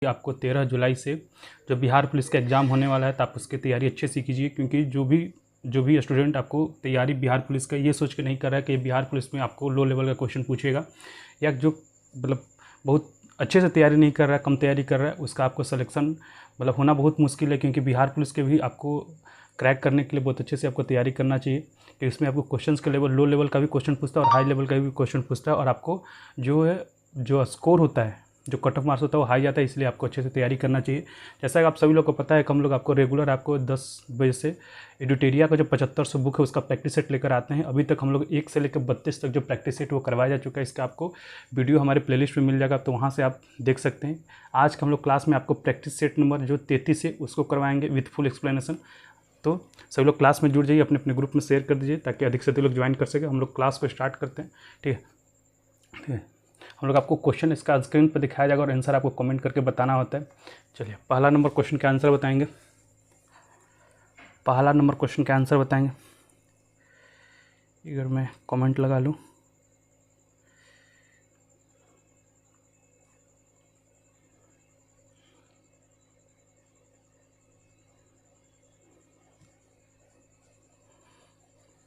आपको 13 जुलाई से जो बिहार पुलिस का एग्ज़ाम होने वाला है, तो आप उसकी तैयारी अच्छे से कीजिए, क्योंकि जो भी स्टूडेंट आपको तैयारी बिहार पुलिस का ये सोच के नहीं कर रहा है कि बिहार पुलिस में आपको लो लेवल का क्वेश्चन पूछेगा, या जो मतलब बहुत अच्छे से तैयारी नहीं कर रहा है, कम तैयारी कर रहा है, उसका आपको सिलेक्शन मतलब होना बहुत मुश्किल है। क्योंकि बिहार पुलिस के भी आपको क्रैक करने के लिए बहुत अच्छे से आपको तैयारी करना चाहिए, कि इसमें आपको क्वेश्चंस का लेवल लो लेवल का भी क्वेश्चन पूछता है और हाई लेवल का भी क्वेश्चन पूछता है, और आपको जो स्कोर होता है, जो कट ऑफ मार्क्स होता है वो हाई आता है, इसलिए आपको अच्छे से तैयारी करना चाहिए। जैसा कि आप सभी लोग को पता है कि हम लोग आपको रेगुलर आपको 10 बजे से एडिटोरिया का जो 7500 बुक है उसका प्रैक्टिस सेट लेकर आते हैं। अभी तक हम लोग 1 से लेकर 32 तक जो प्रैक्टिस सेट वो करवाया जा चुका है। इसका आपको वीडियो हमारे प्लेलिस्ट में मिल जाएगा, तो वहाँ से आप देख सकते हैं। आज का हम लोग क्लास में आपको प्रैक्टिस सेट नंबर जो 33 है उसको करवाएंगे विथ फुल एक्सप्लेनेशन। तो सभी लोग क्लास में जुड़ जाइए, अपने अपने ग्रुप में शेयर कर दीजिए, ताकि अधिक से अधिक लोग ज्वाइन कर सके। हम लोग क्लास को स्टार्ट करते हैं, ठीक है। हम लोग आपको क्वेश्चन इसका स्क्रीन पर दिखाया जाएगा और आंसर आपको कमेंट करके बताना होता है। चलिए, पहला नंबर क्वेश्चन का आंसर बताएंगे। अगर मैं कमेंट लगा लूँ,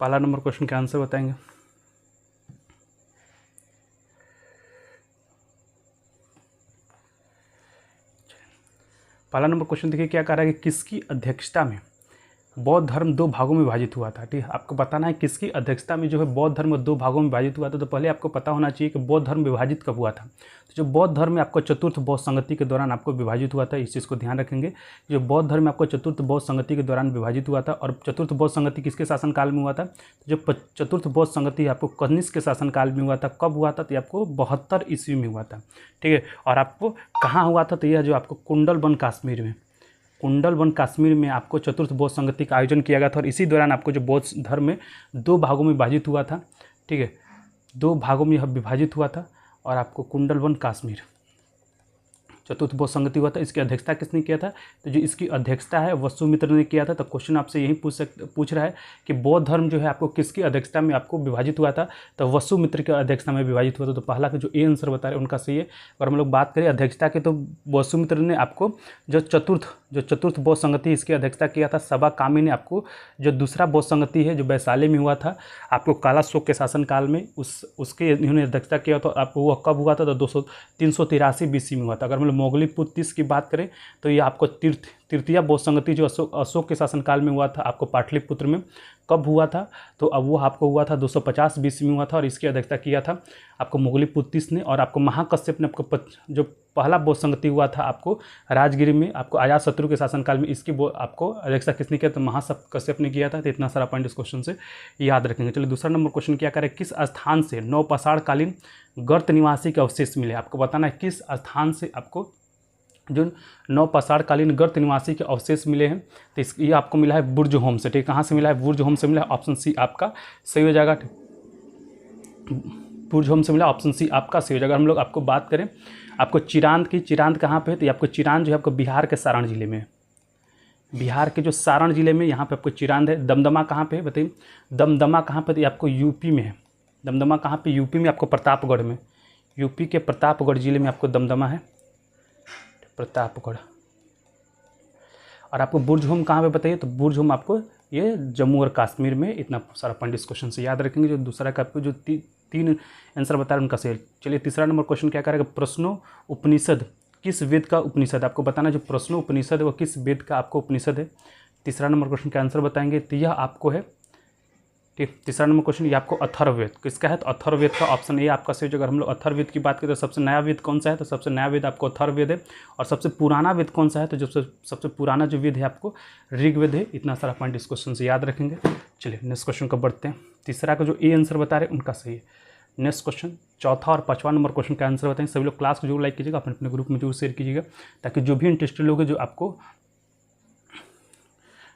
पहला नंबर क्वेश्चन का आंसर बताएंगे। पहला नंबर क्वेश्चन देखिए क्या कह रहा है कि किसकी अध्यक्षता में बौद्ध धर्म 2 भागों में विभाजित हुआ था। ठीक है, आपको बताना है किसकी अध्यक्षता में जो है बौद्ध धर्म 2 भागों में विभाजित हुआ था। तो पहले आपको पता होना चाहिए कि बौद्ध धर्म विभाजित कब हुआ था। तो जो बौद्ध धर्म में आपको चतुर्थ बौद्ध संगति के दौरान आपको विभाजित हुआ था, इस चीज़ को ध्यान रखेंगे। जो बौद्ध धर्म आपको चतुर्थ बौद्ध संगति के दौरान विभाजित हुआ था, और चतुर्थ बौद्ध संगति किसके शासनकाल में हुआ था? जो चतुर्थ बौद्ध संगति आपको कनिष्क के शासनकाल में हुआ था। कब हुआ था? तो आपको 72 ईस्वी में हुआ था। ठीक है, और आपको कहाँ हुआ था? तो यह जो आपको कुंडलवन कश्मीर में, कुंडलवन कश्मीर में आपको चतुर्थ बौद्ध संगति का आयोजन किया गया था। और इसी दौरान आपको जो बौद्ध धर्म में 2 भागों में विभाजित हुआ था। ठीक है, 2 भागों में यह विभाजित हुआ था, और आपको कुंडलवन कश्मीर चतुर्थ बौद्ध संगति हुआ था। इसकी अध्यक्षता किसने किया था? तो जो इसकी अध्यक्षता है वसुमित्र ने किया था। तो क्वेश्चन आपसे यही पूछ रहा है कि बौद्ध धर्म जो है आपको किसकी अध्यक्षता में आपको विभाजित हुआ था? तो वसुमित्र की अध्यक्षता में विभाजित हुआ था। तो पहला का जो ए आंसर बता रहे हैं उनका सही है। और हम लोग बात करें अध्यक्षता की, तो वसुमित्र ने आपको जो चतुर्थ बौद्ध संगति इसकी अध्यक्षता किया था। सभा कामी ने आपको जो दूसरा बौद्ध संगति है जो वैशाली में हुआ था आपको कालाशोक के शासनकाल में, उसके इन्होंने अध्यक्षता किया। तो आपको वह कब हुआ था? तो 383 BC में हुआ था। अगर हम लोग मोगलीपुत्र 30 की बात करें तो ये आपको तृतीय बौद्ध संगति जो अशोक के शासनकाल में हुआ था आपको पाटलिपुत्र में। कब हुआ था? तो अब वो आपको हुआ था 250 BC में हुआ था, और इसकी अध्यक्षता किया था आपको मोगलीपुत्र 30 ने। और आपको महाकश्यप ने आपको जो पहला बौद्ध संगति हुआ था आपको राजगिरी में आपको अजातशत्रु के शासनकाल में, इसकी आपको अध्यक्षता किसने किया? तो महाकश्यप ने किया था। तो इतना सारा पॉइंट इस क्वेश्चन से याद रखेंगे। चलिए, दूसरा नंबर क्वेश्चन क्या करें? किस स्थान से नवपाषाण कालीन गर्त निवासी के अवशेष मिले? आपको बताना है किस स्थान से आपको जो नवपाषाण कालीन गर्त निवासी के अवशेष मिले हैं। तो ये आपको मिला है बुर्ज होम से। ठीक, कहाँ से मिला है? बुर्ज होम से मिला है। ऑप्शन सी आपका सही हो जाएगा। बुर्ज होम से मिला, ऑप्शन सी आपका सही हो जाएगा। हम लोग आपको बात करें आपको चिरांद की, चिरांद कहाँ पे है? तो आपको चिरांद जो है आपको बिहार के सारण जिले में है। बिहार के जो सारण जिले में यहाँ पे आपको चिरांद है। दमदमा कहाँ पे है बताइए? दमदमा कहाँ पे? तो आपको यूपी में है। दमदमा कहाँ पे? यूपी में आपको प्रतापगढ़ में, यूपी के प्रतापगढ़ जिले में आपको दमदमा है, प्रतापगढ़। और आपको बुर्ज होम कहाँ पे बताइए? तो बुर्ज होम आपको ये जम्मू और कश्मीर में। इतना सारा पॉइंट इस क्वेश्चन से याद रखेंगे। जो दूसरा का आपको जो 3 आंसर बता रहे हैं उनका सही। चलिए, तीसरा नंबर क्वेश्चन क्या करेगा? प्रश्नो उपनिषद किस वेद का उपनिषद? आपको बताना जो प्रश्नो उपनिषद है वो किस वेद का आपको उपनिषद है। तीसरा नंबर क्वेश्चन का आंसर बताएंगे, तो यह आपको है। ठीक, तीसरा नंबर क्वेश्चन ये आपको अथर्ववेद किसका है? तो अथर्ववेद का ऑप्शन ए आपका सही। अगर हम लोग अथर्ववेद की बात करें तो सबसे नया वेद कौन सा है? तो सबसे नया वेद आपको अथर्ववेद है। और सबसे पुराना वेद कौन सा है? तो जो सबसे पुराना जो वेद है आपको ऋग्वेद है। इतना सारा पॉइंट इस क्वेश्चन से याद रखेंगे। चलिए, नेक्स्ट क्वेश्चन को बढ़ते हैं। तीसरा का जो ए आंसर बता रहे हैं उनका सही है। नेक्स्ट क्वेश्चन, चौथा और 5वां नंबर क्वेश्चन का आंसर बताएंगे। सभी लोग क्लास को जरूर लाइक कीजिएगा, अपने अपने ग्रुप में जरूर शेयर कीजिएगा, ताकि जो भी इंटरेस्टेड लोग हैं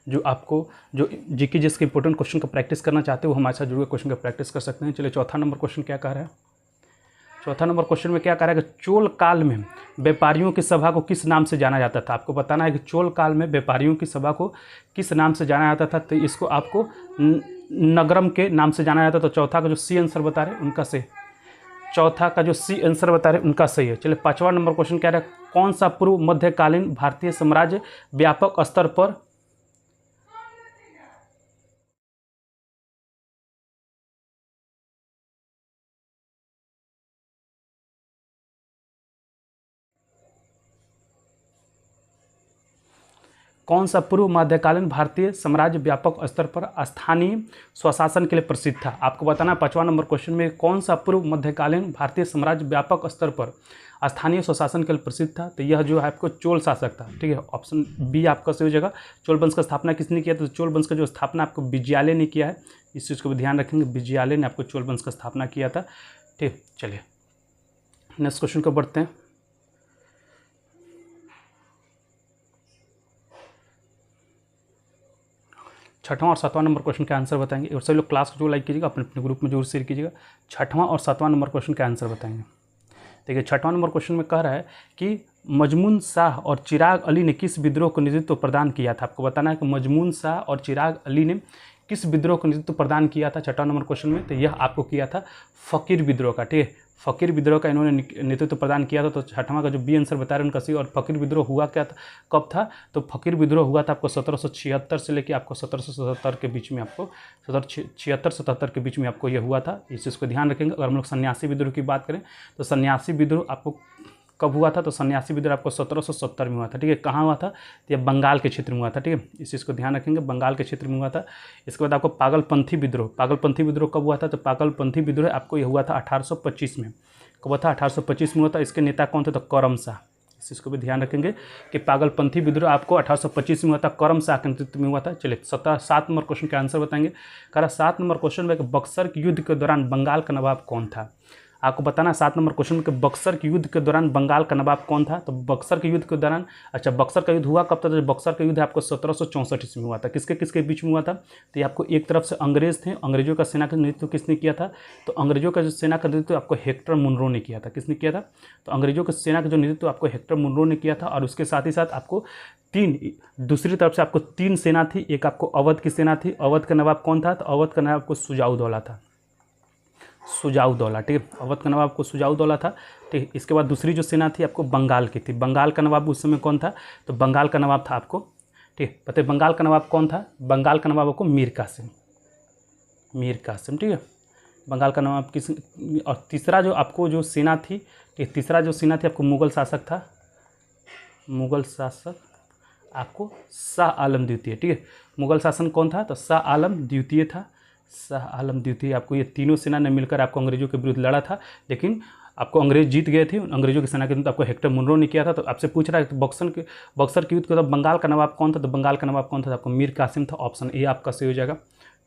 जो आपको जो जीके जिसके इंपॉर्टेंट क्वेश्चन का प्रैक्टिस करना चाहते हो वो हमारे साथ जुड़ के क्वेश्चन का प्रैक्टिस कर सकते हैं। चलिए, चौथा नंबर क्वेश्चन क्या कह रहा है? चौथा नंबर क्वेश्चन में क्या कह रहा है कि चोल काल में व्यापारियों की सभा को किस नाम से जाना जाता था? आपको बताना है कि चोल काल में व्यापारियों की सभा को किस नाम से जाना जाता था। तो इसको आपको नगरम के नाम से जाना जाता था। तो चौथा का जो सी आंसर बता रहे हैं उनका से चौथा का जो सी आंसर बता रहे हैं उनका सही है। चलिए 5वां नंबर क्वेश्चन कह रहा है कौन सा पूर्व मध्यकालीन भारतीय साम्राज्य व्यापक स्तर पर कौन सा पूर्व मध्यकालीन भारतीय साम्राज्य व्यापक स्तर पर स्थानीय स्वशासन के लिए प्रसिद्ध था। आपको बताना 5वां नंबर क्वेश्चन में कौन सा पूर्व मध्यकालीन भारतीय साम्राज्य व्यापक स्तर पर स्थानीय स्वशासन के लिए प्रसिद्ध था। तो यह जो है आपको चोल शासक था। ठीक है, ऑप्शन बी आपका सही हो जाएगा। चोल वंश का स्थापना किसने किया? तो चोल वंश का जो स्थापना आपको विजयालय ने किया है, इस चीज़ को भी ध्यान रखेंगे। विजयालय ने आपको चोल वंश का स्थापना किया था। ठीक, चलिए नेक्स्ट क्वेश्चन को बढ़ते हैं। छठवां और सातवां नंबर क्वेश्चन का आंसर बताएंगे और सभी लोग क्लास को जो लाइक कीजिएगा, अपने अपने ग्रुप में जरूर शेयर कीजिएगा। छठवां और सातवां नंबर क्वेश्चन का आंसर बताएंगे। देखिए छठवां नंबर क्वेश्चन में कह रहा है कि मजमून शाह और चिराग अली ने किस विद्रोह को नेतृत्व प्रदान किया था। आपको बताना है कि मजमून शाह और चिराग अली ने किस विद्रोह को नेतृत्व प्रदान किया था छठवां नंबर क्वेश्चन में। तो यह आपको किया था फकीर विद्रोह का। ठीक है, फकीर विद्रोह का इन्होंने नेतृत्व प्रदान किया था। तो छठवां का जो बी आंसर बता रहे हैं उनका सही। और फकीर विद्रोह हुआ क्या था, कब था? तो फकीर विद्रोह हुआ था आपको 1776 से लेकर आपको 1777 के बीच में, आपको 1776-77 के बीच में आपको यह हुआ था। इस चीज़ को ध्यान रखेंगे। अगर हम लोग सन्यासी विद्रोह की बात करें तो सन्यासी विद्रोह आपको कब हुआ था? तो सन्यासी विद्रोह आपको 1770 में हुआ था। ठीक है, कहाँ हुआ था? तो यह बंगाल के क्षेत्र में हुआ था। ठीक है, इस चीज़ को ध्यान रखेंगे, बंगाल के क्षेत्र में हुआ था। इसके बाद आपको पागलपंथी विद्रोह, पागलपंथी विद्रोह कब हुआ था? तो पागलपंथी विद्रोह आपको यह हुआ था 1825 में। कब हुआ था? 1825 में हुआ था। इसके नेता कौन थे? तो करम शाह। इस चीज़ को भी ध्यान रखेंगे कि पागलपंथी विद्रोह आपको 1825 में हुआ था, करम शाह के नेतृत्व में हुआ था। चलिए 7 नंबर क्वेश्चन का आंसर बताएंगे। कह रहा 7 नंबर क्वेश्चन में बक्सर के युद्ध के दौरान बंगाल का नवाब कौन था। आपको बताना 7 नंबर क्वेश्चन के बक्सर के युद्ध के दौरान बंगाल का नवाब कौन था। तो बक्सर के युद्ध के दौरान, अच्छा बक्सर का युद्ध हुआ कब था? तो बक्सर का युद्ध आपको 1764 ईस्वी में हुआ था। किसके किसके बीच में हुआ था? तो ये आपको एक तरफ से अंग्रेज थे, अंग्रेजों का सेना का नेतृत्व किसने किया था? तो अंग्रेजों का जो सेना का नेतृत्व आपको हेक्टर मुनरो ने किया था। किसने किया था? तो अंग्रेजों की सेना का जो नेतृत्व आपको हेक्टर मुनरो ने किया था। और उसके साथ ही साथ आपको दूसरी तरफ से आपको 3 सेना थी। एक आपको अवध की सेना थी। अवध का नवाब कौन था? तो अवध का नवाब आपको सुजाउदौला था, सुजाउदौला। ठीक है, अवध का नवाब को सुजाउदौला था। ठीक है, इसके बाद दूसरी जो सेना थी आपको बंगाल की थी। बंगाल का नवाब उस समय कौन था? तो बंगाल का नवाब था आपको, ठीक है, पता है बंगाल का नवाब कौन था? बंगाल का नवाब आपको मीर कासिम, मीर कासिम। ठीक है, बंगाल का नवाब किस। और तीसरा जो आपको जो सेना थी, ठीक, तीसरा जो सेना थी आपको मुगल शासक था, मुगल शासक आपको शाह आलम द्वितीय। ठीक है, मुगल शासन कौन था? तो शाह आलम द्वितीय था। शाह आलम द्वितीय आपको ये तीनों सेना ने मिलकर आपको अंग्रेजों के विरुद्ध लड़ा था, लेकिन आपको अंग्रेज जीत गए थे। अंग्रेजों की सेना के अंदर आपको हेक्टर मुनरो ने किया था। तो आपसे पूछ रहा है तो बक्सर के युद्ध के बाद बंगाल का नवाब कौन था? तो बंगाल का नवाब कौन था? आपको मीर कासिम था। ऑप्शन ए आपका सही हो जाएगा।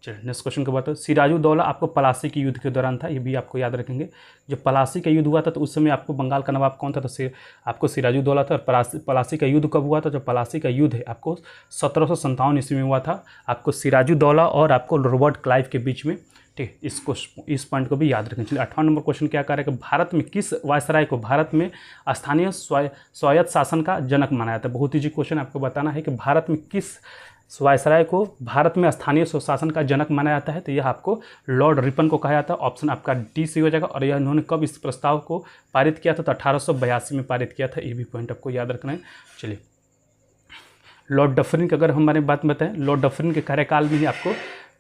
चलिए नेक्स्ट क्वेश्चन की बात है। सिराजुद्दौला आपको पलासी के युद्ध के दौरान था, ये भी आपको याद रखेंगे। जो पलासी का युद्ध हुआ था तो उस समय आपको बंगाल का नवाब कौन था? तो आपको सिराजुद्दौला था। और पलासी का युद्ध कब हुआ था? जो पलासी का युद्ध है आपको 1757 ईस्वी में हुआ था, आपको सिराजुद्दौला और आपको रॉबर्ट क्लाइव के बीच में। ठीक, इस पॉइंट को भी याद रखें। चलिए 8वां नंबर क्वेश्चन क्या कह रहा है कि भारत में किस वायसराय को भारत में स्थानीय स्वायत्त शासन का जनक माना जाता है। बहुत ईजी क्वेश्चन, आपको बताना है कि भारत में किस वायसराय को भारत में स्थानीय स्वशासन का जनक माना जाता है। तो यह आपको लॉर्ड रिपन को कहा जाता है। ऑप्शन आपका डी सही हो जाएगा। और यह इन्होंने कब इस प्रस्ताव को पारित किया था? तो 1882 में पारित किया था। ये भी पॉइंट आपको याद रखना है। चलिए लॉर्ड डफरिन की अगर हमारे बात बताएं, लॉर्ड डफरिन के कार्यकाल में ही आपको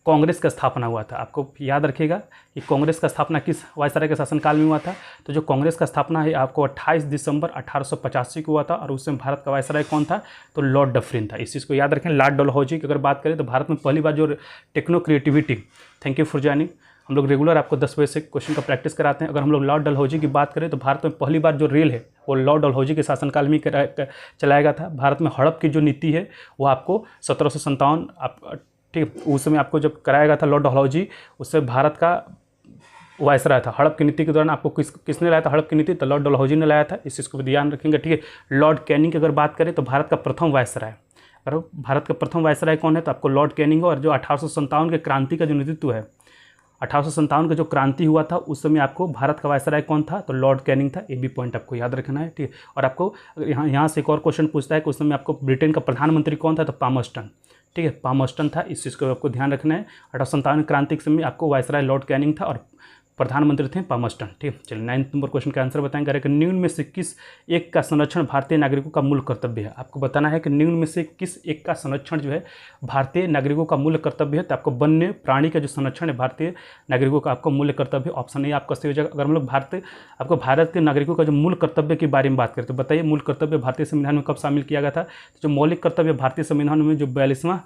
कांग्रेस का स्थापना हुआ था। आपको याद रखिएगा कि कांग्रेस का स्थापना किस वायसराय के शासनकाल में हुआ था। तो जो कांग्रेस का स्थापना है आपको 28 दिसंबर 1885 को हुआ था। और उस समय भारत का वायसराय कौन था? तो लॉर्ड डफरिन था। इस चीज़ को याद रखें। लॉर्ड डलहौजी की अगर बात करें तो भारत में पहली बार जो techno creativity, thank you for joining, हम लोग रेगुलर आपको 10 बजे से क्वेश्चन का प्रैक्टिस कराते हैं। अगर हम लोग लॉर्ड डलहौजी की बात करें तो भारत में पहली बार जो रेल है वो लॉर्ड डलहौजी के शासनकाल में चलाया गया था। भारत में हड़प की जो नीति है वो आपको 1757 ठीक, उस समय आपको जब कराया गया था लॉर्ड डलहौजी, उससे भारत का वायसराय था। हड़प की नीति के दौरान आपको किसने लाया था हड़प की नीति? तो लॉर्ड डलहौजी ने लाया था। इस चीज़ को भी ध्यान रखेंगे। ठीक है, लॉर्ड कैनिंग की अगर बात करें तो भारत का प्रथम वायसराय, अगर भारत का प्रथम वायसराय कौन है? तो आपको लॉर्ड कैनिंग। और जो 1857 के क्रांति का जो नेतृत्व है, 1857 का जो क्रांति हुआ था उस समय आपको भारत का वायसराय कौन था? तो लॉर्ड कैनिंग था। ये भी पॉइंट आपको याद रखना है। ठीक है, और आपको यहाँ से एक और क्वेश्चन पूछता है कि उस समय आपको ब्रिटेन का प्रधानमंत्री कौन था? तो पामर्स्टन। ठीक है, पामर्स्टन था। इस चीज़ को आपको ध्यान रखना है। 1857 क्रांति के समय आपको वायसराय लॉर्ड कैनिंग था और प्रधानमंत्री थे पामस्टन। ठीक है, चलिए 9 नंबर क्वेश्चन का आंसर बताएंगे कि निम्न में से किस एक का संरक्षण भारतीय नागरिकों का मूल कर्तव्य है। आपको बताना है कि निम्न में से किस एक का संरक्षण जो है भारतीय नागरिकों का मूल कर्तव्य है। तो आपको वन्य प्राणी का जो संरक्षण है भारतीय नागरिकों का आपको मूल कर्तव्य, ऑप्शन ए आपका सही हो जाएगा। अगर हम लोग भारत के नागरिकों का जो मूल कर्तव्य के बारे में बात करें तो बताइए मूल कर्तव्य भारतीय संविधान में कब शामिल किया गया था। तो जो मौलिक कर्तव्य भारतीय संविधान में जो 42वां,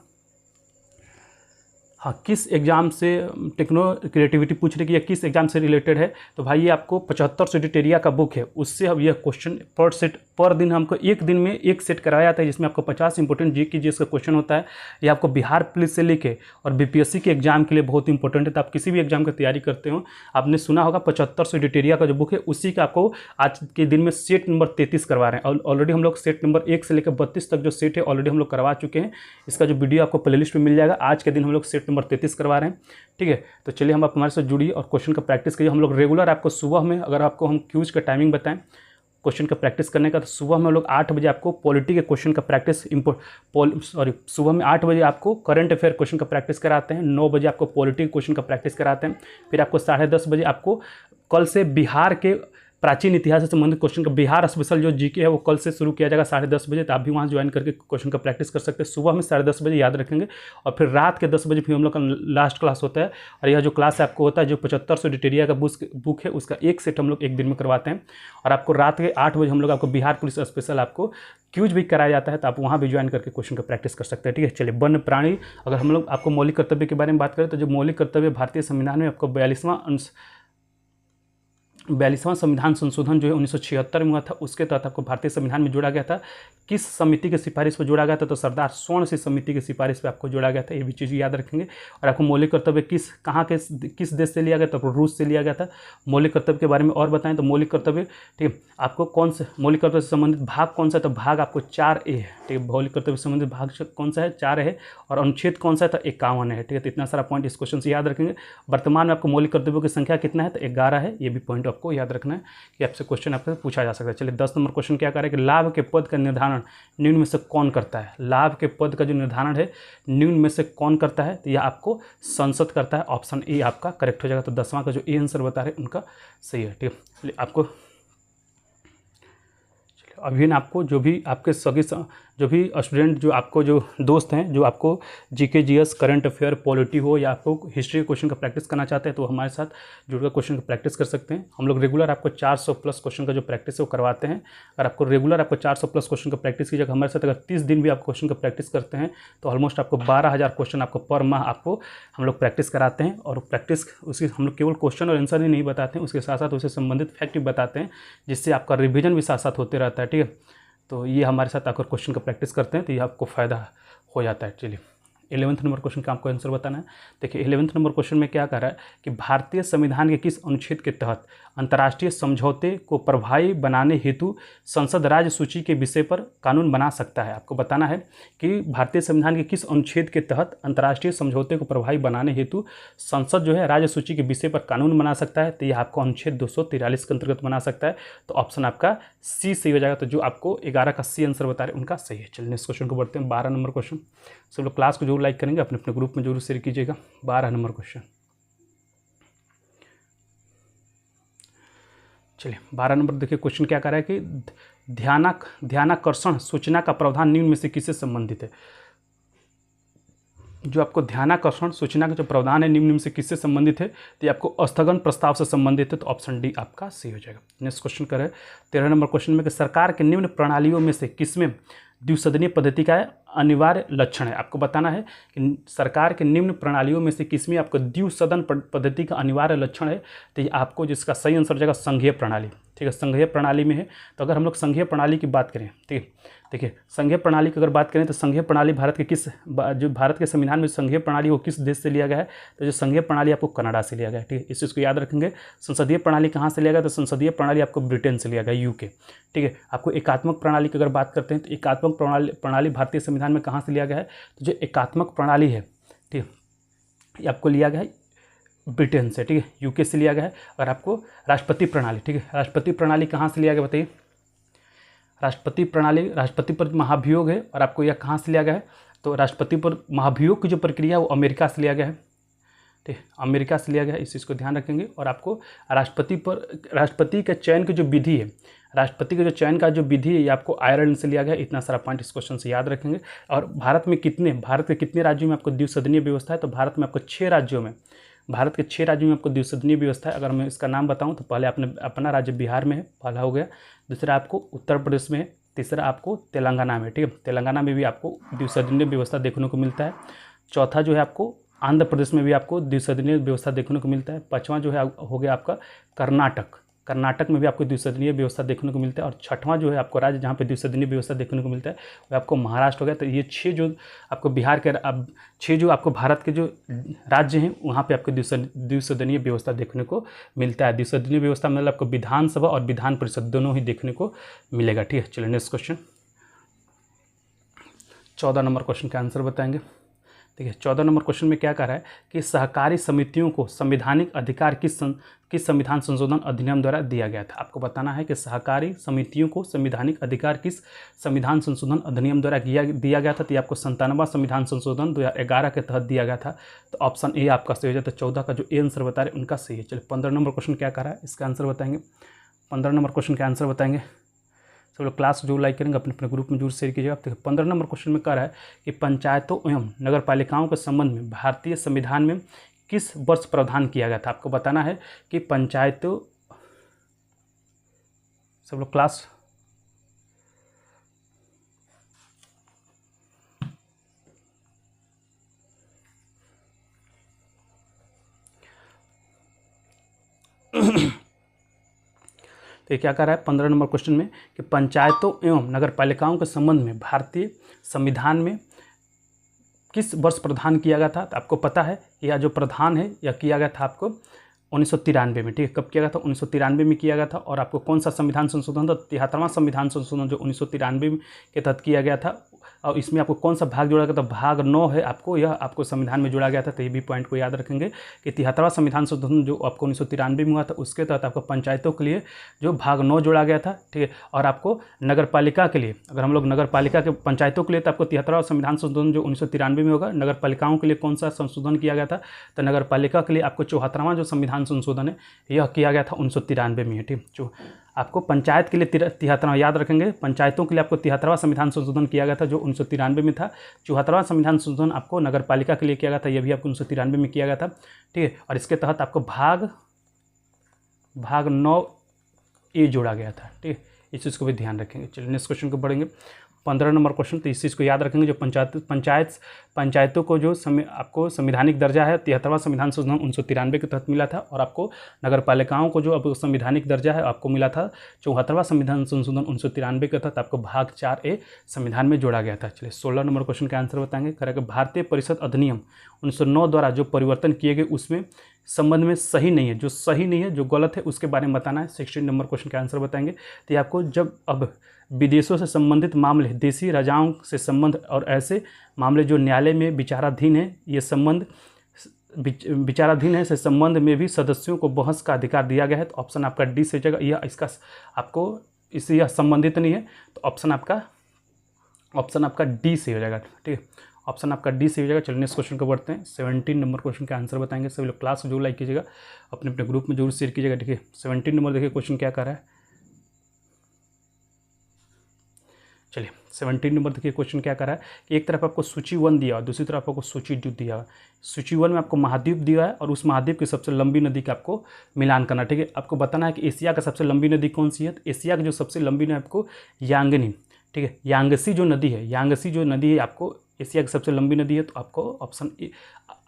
हाँ, किस एग्जाम से टेक्नो क्रिएटिविटी पूछ रही है कि किस एग्जाम से रिलेटेड है। तो भाई ये आपको 75 एडिटोरिया का बुक है, उससे अब यह क्वेश्चन पर सेट पर दिन हमको एक दिन में एक सेट कराया जाता है, जिसमें आपको 50 इंपॉर्टेंट जी का क्वेश्चन होता है। ये आपको बिहार पुलिस से लेके और बीपीएससी के एग्जाम के लिए बहुत इंपॉर्टेंट है। तो आप किसी भी एग्जाम की तैयारी करते हो, आपने सुना होगा 75 एडिटोरिया का जो बुक है उसी का आपको आज के दिन में सेट नंबर 33 करवा रहे हैं। और ऑलरेडी हम लोग सेट नंबर 1 से लेकर 32 तक जो सेट है ऑलरेडी हम लोग करवा चुके हैं। इसका जो वीडियो आपको प्लेलिस्ट में मिल जाएगा। आज के दिन हम लोग सेट नंबर 33 करवा रहे हैं। ठीक है, तो चलिए हम आप हमारे साथ जुड़िए और क्वेश्चन का प्रैक्टिस करिए। हम लोग रेगुलर आपको सुबह में, अगर आपको हम क्यूज का टाइमिंग बताएं क्वेश्चन का प्रैक्टिस करने का, तो सुबह में हम लोग 8 बजे आपको पॉलिटी के क्वेश्चन का प्रैक्टिस सुबह में 8 बजे आपको करंट अफेयर क्वेश्चन का प्रैक्टिस कराते हैं। 9 बजे आपको पॉलिटी क्वेश्चन का प्रैक्टिस कराते हैं। फिर आपको 10:30 बजे आपको कल से बिहार के प्राचीन इतिहास से संबंधित क्वेश्चन का बिहार स्पेशल जो जीके है वो कल से शुरू किया जाएगा 10:30 बजे। तो आप भी वहाँ ज्वाइन करके क्वेश्चन का प्रैक्टिस कर सकते हैं। सुबह में 10:30 बजे याद रखेंगे, और फिर रात के 10 बजे फिर हम लोग का लास्ट क्लास होता है। और यह जो क्लास आपको होता है जो 75 एडिटोरिया का बुक है उसका एक सेट हम लोग एक दिन में करवाते हैं। और आपको रात के 8 बजे हम लोग आपको बिहार पुलिस स्पेशल आपको क्यूज भी कराया जाता है। तो आप वहाँ भी ज्वाइन करके क्वेश्चन का प्रैक्टिस कर सकते हैं। ठीक है, चलिए वन्य प्राणी, अगर हम लोग आपको मौलिक कर्तव्य के बारे में बात करें तो जो मौलिक कर्तव्य भारतीय संविधान में आपको 42वां संविधान संशोधन जो है 1976 में हुआ था, उसके तहत आपको भारतीय संविधान में जोड़ा गया था। किस समिति की सिफारिश पर जोड़ा गया था, तो सरदार स्वर्ण सिंह समिति की सिफारिश पर आपको जोड़ा गया था। ये भी चीज़ याद रखेंगे। और आपको मौलिक कर्तव्य किस देश से लिया गया, तो रूस से लिया गया था। मौलिक कर्तव्य के बारे में और बताएं तो मौलिक कर्तव्य, ठीक है, आपको कौन से मौलिक कर्तव्य से संबंधित भाग कौन सा है, तो भाग आपको 4A है। ठीक है, मौलिक कर्तव्य से संबंधित भाग कौन सा है, 4 है। और अनुच्छेद कौन सा है, तो 51 है। ठीक है, तो इतना सारा पॉइंट इस क्वेश्चन से याद रखेंगे। वर्तमान में आपको मौलिक कर्तव्यों की संख्या कितना है, तो 11 है। ये भी पॉइंट आपको याद रखना है कि आपसे क्वेश्चन आपसे पूछा जा सकता है। चलिए 10 नंबर क्वेश्चन क्या कर रहा है कि लाभ के पद का निर्धारण निम्न में से कौन करता है। लाभ के पद का जो निर्धारण है निम्न में से कौन करता है, तो यह आपको संसद करता है। ऑप्शन ए आपका करेक्ट हो जाएगा। तो 10वां का जो ए आंसर बता रहे हैं उनका सही है। ठीक है, आपको अभी ना आपको जो भी आपके जो भी स्टूडेंट जो आपको जो दोस्त हैं जो आपको GK GS current affair polity हो या आपको हिस्ट्री के क्वेश्चन का प्रैक्टिस करना चाहते हैं तो हमारे साथ जुड़कर क्वेश्चन का प्रैक्टिस कर सकते हैं। हम लोग रेगुलर आपको 400 प्लस क्वेश्चन का जो प्रैक्टिस है वो करवाते हैं। अगर आपको रेगुलर आपको 400 प्लस क्वेश्चन का प्रैक्टिस कीजिएगा हमारे साथ, अगर 30 दिन भी आप क्वेश्चन का प्रैक्टिस करते हैं तो ऑलमोस्ट आपको 12,000 क्वेश्चन आपको पर माह आपको हम लोग प्रैक्टिस कराते हैं। और प्रैक्टिस उसकी हम लोग केवल क्वेश्चन और आंसर ही नहीं बताते हैं, उसके साथ साथ उससे संबंधित फैक्ट भी बताते हैं, जिससे आपका रिविजन भी साथ साथ होते रहता है। ठीक है, तो ये हमारे साथ आकर क्वेश्चन का प्रैक्टिस करते हैं तो ये आपको फ़ायदा हो जाता है। चलिए 11वें नंबर क्वेश्चन का आपको आंसर बताना है। देखिए 11वें नंबर क्वेश्चन में क्या कह रहा है कि भारतीय संविधान के किस अनुच्छेद के तहत अंतर्राष्ट्रीय समझौते को प्रभावी बनाने हेतु संसद राज्य सूची के विषय पर कानून बना सकता है। आपको बताना है कि भारतीय संविधान के किस अनुच्छेद के तहत अंतर्राष्ट्रीय समझौते को प्रभावी बनाने हेतु संसद जो है राज्य सूची के विषय पर कानून बना सकता है। तो यह आपको अनुच्छेद 243 के अंतर्गत बना सकता है। तो ऑप्शन आपका सी सही हो जाएगा। तो जो आपको 11 का सी आंसर बता रहे हैं उनका सही है। चलिए नेक्स्ट क्वेश्चन को बढ़ते हैं। 12 नंबर क्वेश्चन। सब लोग क्लास को जरूर लाइक करेंगे, अपने अपने ग्रुप में जरूर शेयर कीजिएगा। 12 नंबर क्वेश्चन। चलिए 12 नंबर देखिए क्वेश्चन क्या कर रहा है कि ध्यानाकर्षण सूचना का प्रावधान निम्न में से किससे संबंधित है। जो आपको ध्यानाकर्षण सूचना का जो प्रावधान है निम्न में से किससे संबंधित है, तो ये आपको स्थगन प्रस्ताव से संबंधित है। तो ऑप्शन डी आपका सही हो जाएगा। नेक्स्ट क्वेश्चन कर रहे हैं 13 नंबर क्वेश्चन में कि सरकार के निम्न प्रणालियों में से किसमें द्विसदनीय पद्धति का अनिवार्य लक्षण है। आपको बताना है कि सरकार के निम्न प्रणालियों में से किसमें आपको द्विसदन पद्धति का अनिवार्य लक्षण है। तो ये आपको जिसका सही आंसर हो जाएगा संघीय प्रणाली। ठीक है, संघीय प्रणाली में है। तो अगर हम लोग संघीय प्रणाली की बात करें, ठीक है, देखिए संघीय प्रणाली की अगर बात करें तो संघीय प्रणाली भारत के जो भारत के संविधान में संघीय प्रणाली वो किस देश से लिया गया है, तो जो संघीय प्रणाली आपको कनाडा से लिया गया है। ठीक है, इस चीज़ को याद रखेंगे। संसदीय प्रणाली कहाँ से लिया गया, तो संसदीय प्रणाली आपको ब्रिटेन से लिया गया, यूके। ठीक है, आपको एकात्मक प्रणाली की अगर बात करते हैं तो एकात्मक प्रणाली भारतीय संविधान में कहाँ से लिया गया है, तो जो एकात्मक प्रणाली है, ठीक है, ये आपको लिया गया है ब्रिटेन से। ठीक है, यूके से लिया गया है। और आपको राष्ट्रपति प्रणाली, ठीक है, राष्ट्रपति प्रणाली कहाँ से लिया गया बताइए। राष्ट्रपति प्रणाली, राष्ट्रपति पर महाभियोग है और आपको यह कहाँ से लिया गया है, तो राष्ट्रपति पर महाभियोग की जो प्रक्रिया है वो अमेरिका से लिया गया है। ठीक है, अमेरिका से लिया गया है, इस चीज़ को ध्यान रखेंगे। और आपको राष्ट्रपति के चयन की जो विधि है, राष्ट्रपति के जो चयन का जो विधि है, ये आपको आयरलैंड से लिया गया है। इतना सारा पॉइंट इस क्वेश्चन से याद रखेंगे। और भारत के कितने राज्यों में आपको द्विसदनीय व्यवस्था है, तो भारत में आपको 6 राज्यों में, भारत के 6 राज्यों में आपको द्विसदनीय व्यवस्था है। अगर मैं इसका नाम बताऊं तो पहले आपने अपना राज्य बिहार में है, पहला हो गया, दूसरा आपको उत्तर प्रदेश में है, तीसरा आपको तेलंगाना में, ठीक है, तेलंगाना में भी आपको द्विसदनीय व्यवस्था देखने को मिलता है। चौथा जो है आपको आंध्र प्रदेश में भी आपको द्विसदनीय व्यवस्था देखने को मिलता है। पाँचवां जो है हो गया आपका कर्नाटक में भी आपको द्विसदनीय व्यवस्था देखने को मिलता है। और छठवां जो है आपको राज्य जहाँ पे द्विसदनीय व्यवस्था देखने को मिलता है वो आपको महाराष्ट्र हो गया। तो ये 6 जो आपको बिहार के, अब 6 जो आपको भारत के जो राज्य हैं वहाँ पे आपको द्विसदनीय व्यवस्था देखने को मिलता है। द्विसदनीय व्यवस्था मतलब आपको विधानसभा और विधान परिषद दोनों ही देखने को मिलेगा। ठीक है, चलिए नेक्स्ट क्वेश्चन, 14 नंबर क्वेश्चन का आंसर बताएंगे। देखिए 14 नंबर क्वेश्चन में क्या कह रहा है कि सहकारी समितियों को संवैधानिक अधिकार किस संविधान संशोधन अधिनियम द्वारा दिया गया था। आपको बताना है कि सहकारी समितियों को संवैधानिक अधिकार किस संविधान संशोधन अधिनियम द्वारा दिया गया था। तो ये आपको 97वां संविधान संशोधन 2011 के तहत दिया गया था। तो ऑप्शन ए आपका सही हो जाता है। 14 का जो ए आंसर बता रहे उनका सही है। चलिए 15 नंबर क्वेश्चन क्या कह रहा है, इसका आंसर बताएंगे। 15 नंबर क्वेश्चन का आंसर बताएंगे। सब लोग क्लास जो लाइक करेंगे अपने अपने ग्रुप में जरूर शेयर कीजिएगा। देखिए 15 नंबर क्वेश्चन में कह रहा है कि पंचायतों एवं नगर पालिकाओं के संबंध में भारतीय संविधान में किस वर्ष प्रावधान किया गया था। आपको बताना है कि पंचायतों, सब लोग क्लास तो क्या कह रहा है 15 नंबर क्वेश्चन में कि पंचायतों एवं नगर पालिकाओं के संबंध में भारतीय संविधान में किस वर्ष प्रावधान किया गया था। तो आपको पता है यह जो प्रावधान है यह किया गया था आपको 1993 में। ठीक है, कब किया गया था, 1993 में किया गया था। और आपको कौन सा संविधान संशोधन था, 73वां संविधान संशोधन जो 1993 के तहत किया गया था। और इसमें आपको कौन सा भाग जोड़ा गया था, भाग 9 है आपको, यह आपको संविधान में जोड़ा गया था। तो ये भी पॉइंट को याद रखेंगे कि 73वां संविधान संशोधन जो आपको 1993 में हुआ था उसके तहत आपको पंचायतों के लिए जो भाग 9 जोड़ा गया था। ठीक है, और आपको नगर पालिका के लिए, अगर हम लोग नगर पालिका के पंचायतों के लिए तो आपको 73वां संविधान संशोधन जो 1993 में होगा। नगर पालिकाओं के लिए कौन सा संशोधन किया गया था, तो नगर पालिका के लिए आपको 74वां जो संविधान संशोधन है यह किया गया था 1993 में है। ठीक, जो आपको पंचायत के लिए 73वां याद रखेंगे, पंचायतों के लिए आपको 73वां संविधान संशोधन किया गया था जो 1993 में था। 74वां संविधान संशोधन आपको नगर पालिका के लिए किया गया था, यह भी आपको 1993 में किया गया था। ठीक है, और इसके तहत आपको भाग 9 ए जोड़ा गया था। ठीक है, इस चीज़ को भी ध्यान रखेंगे। चलिए नेक्स्ट क्वेश्चन को बढ़ेंगे। 15 नंबर क्वेश्चन, तो इस चीज़ को याद रखेंगे जो पंचायतों को जो आपको संवैधानिक दर्जा है 73वां संविधान संशोधन 1993 के तहत मिला था। और आपको नगर पालिकाओं को जो अब संवैधानिक दर्जा है आपको मिला था 74वां संविधान संशोधन 1993 के तहत आपको भाग 4A संविधान में जोड़ा गया था। चलिए 16 नंबर क्वेश्चन का आंसर बताएंगे। करेंगे भारतीय परिषद अधिनियम 1909 द्वारा जो परिवर्तन किए गए उसमें संबंध में सही नहीं है, जो सही नहीं है, जो गलत है उसके बारे में बताना है। 16 नंबर क्वेश्चन का आंसर बताएंगे। तो आपको जब अब विदेशों से संबंधित मामले, देशी राजाओं से संबंध और ऐसे मामले जो न्यायालय में विचाराधीन है, ये संबंध विचाराधीन है, से संबंध में भी सदस्यों को बहस का अधिकार दिया गया है। तो ऑप्शन आपका डी से जगह यह इसका आपको इससे यह संबंधित नहीं है, तो ऑप्शन आपका डी से हो जाएगा। ठीक है, ऑप्शन आपका डी से हो जाएगा। चलिए नेक्स्ट क्वेश्चन को बढ़ते हैं। 17 नंबर क्वेश्चन का आंसर बताएंगे। सभी लोग क्लास जो लाइक कीजिएगा, अपने अपने ग्रुप में जरूर शेयर कीजिएगा। ठीक है, 17 नंबर देखिए क्वेश्चन क्या कर रहा है। चलिए 17 नंबर देखिए क्वेश्चन क्या कर रहा है कि एक तरफ आपको सूची 1 दिया और दूसरी तरफ आपको सूची 2 दिया है। सूची 1 में आपको महाद्वीप दिया है और उस महाद्वीप की सबसे लंबी नदी का आपको मिलान करना। ठीक है, आपको बताना है कि एशिया का सबसे लंबी नदी कौन सी है। तो एशिया की जो सबसे लंबी नदी आपको यांगनी, ठीक है, यांगसी जो नदी है आपको एशिया की सबसे लंबी नदी है। तो आपको ऑप्शन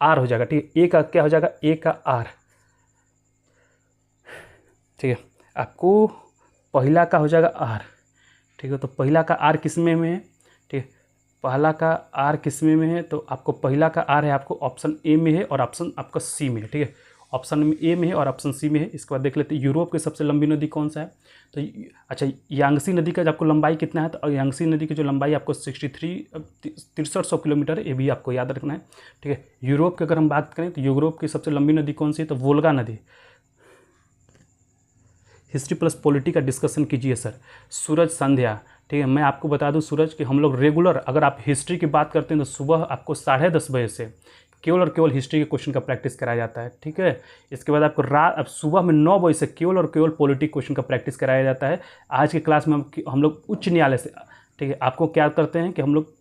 आर हो जाएगा। ठीक है, ए का क्या हो जाएगा, ए का आर। ठीक है, आपको पहला का हो जाएगा आर। ठीक है, तो पहला का आर किसमें में है, ठीक है, पहला का आर किसमें में है, तो आपको पहला का आर है आपको ऑप्शन ए में है और ऑप्शन आपका सी में है। ठीक है, ऑप्शन ए में है और ऑप्शन सी में है। इसके बाद देख लेते हैं यूरोप की सबसे लंबी नदी कौन सा है। तो अच्छा, यांगसी नदी का आपको लंबाई कितना है, तो यांगसी नदी की जो लंबाई आपको 6300 किलोमीटर है, ये भी आपको याद रखना है। ठीक है, यूरोप की अगर हम बात करें तो यूरोप की सबसे लंबी नदी कौन सी है, तो वोल्गा नदी। हिस्ट्री प्लस पॉलिटी का डिस्कशन कीजिए सर। सूरज संध्या, ठीक है, मैं आपको बता दूं सूरज कि हम लोग रेगुलर अगर आप हिस्ट्री की बात करते हैं तो सुबह आपको 10:30 बजे से केवल और केवल हिस्ट्री के क्वेश्चन का प्रैक्टिस कराया जाता है। ठीक है, इसके बाद आपको अब सुबह में 9 बजे से केवल और केवल पॉलिटिक क्वेश्चन का प्रैक्टिस कराया जाता है। आज के क्लास में हम लोग उच्च न्यायालय से, ठीक है, आपको क्या करते हैं कि हम लोग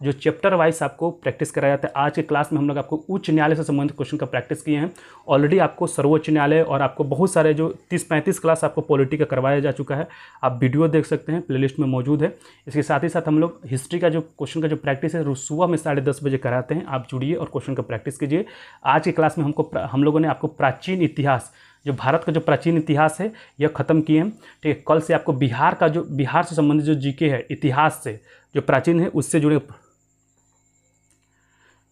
जो चैप्टर वाइज आपको प्रैक्टिस कराया जाता है। आज के क्लास में हम लोग आपको उच्च न्यायालय से संबंधित क्वेश्चन का प्रैक्टिस किए हैं। ऑलरेडी आपको सर्वोच्च न्यायालय और आपको बहुत सारे जो 30-35 क्लास आपको पॉलिटी का करवाया जा चुका है, आप वीडियो देख सकते हैं, प्लेलिस्ट में मौजूद है। इसके साथ ही साथ हम लोग हिस्ट्री का जो क्वेश्चन का जो प्रैक्टिस है रोज सुबह में 10:30 बजे कराते हैं। आप जुड़िए और क्वेश्चन का प्रैक्टिस कीजिए। आज की क्लास में हम लोगों ने आपको प्राचीन इतिहास, जो भारत का जो प्राचीन इतिहास है यह ख़त्म किए हैं। ठीक है, कल से आपको बिहार से संबंधित जो जीके है, इतिहास से जो प्राचीन है उससे जुड़े,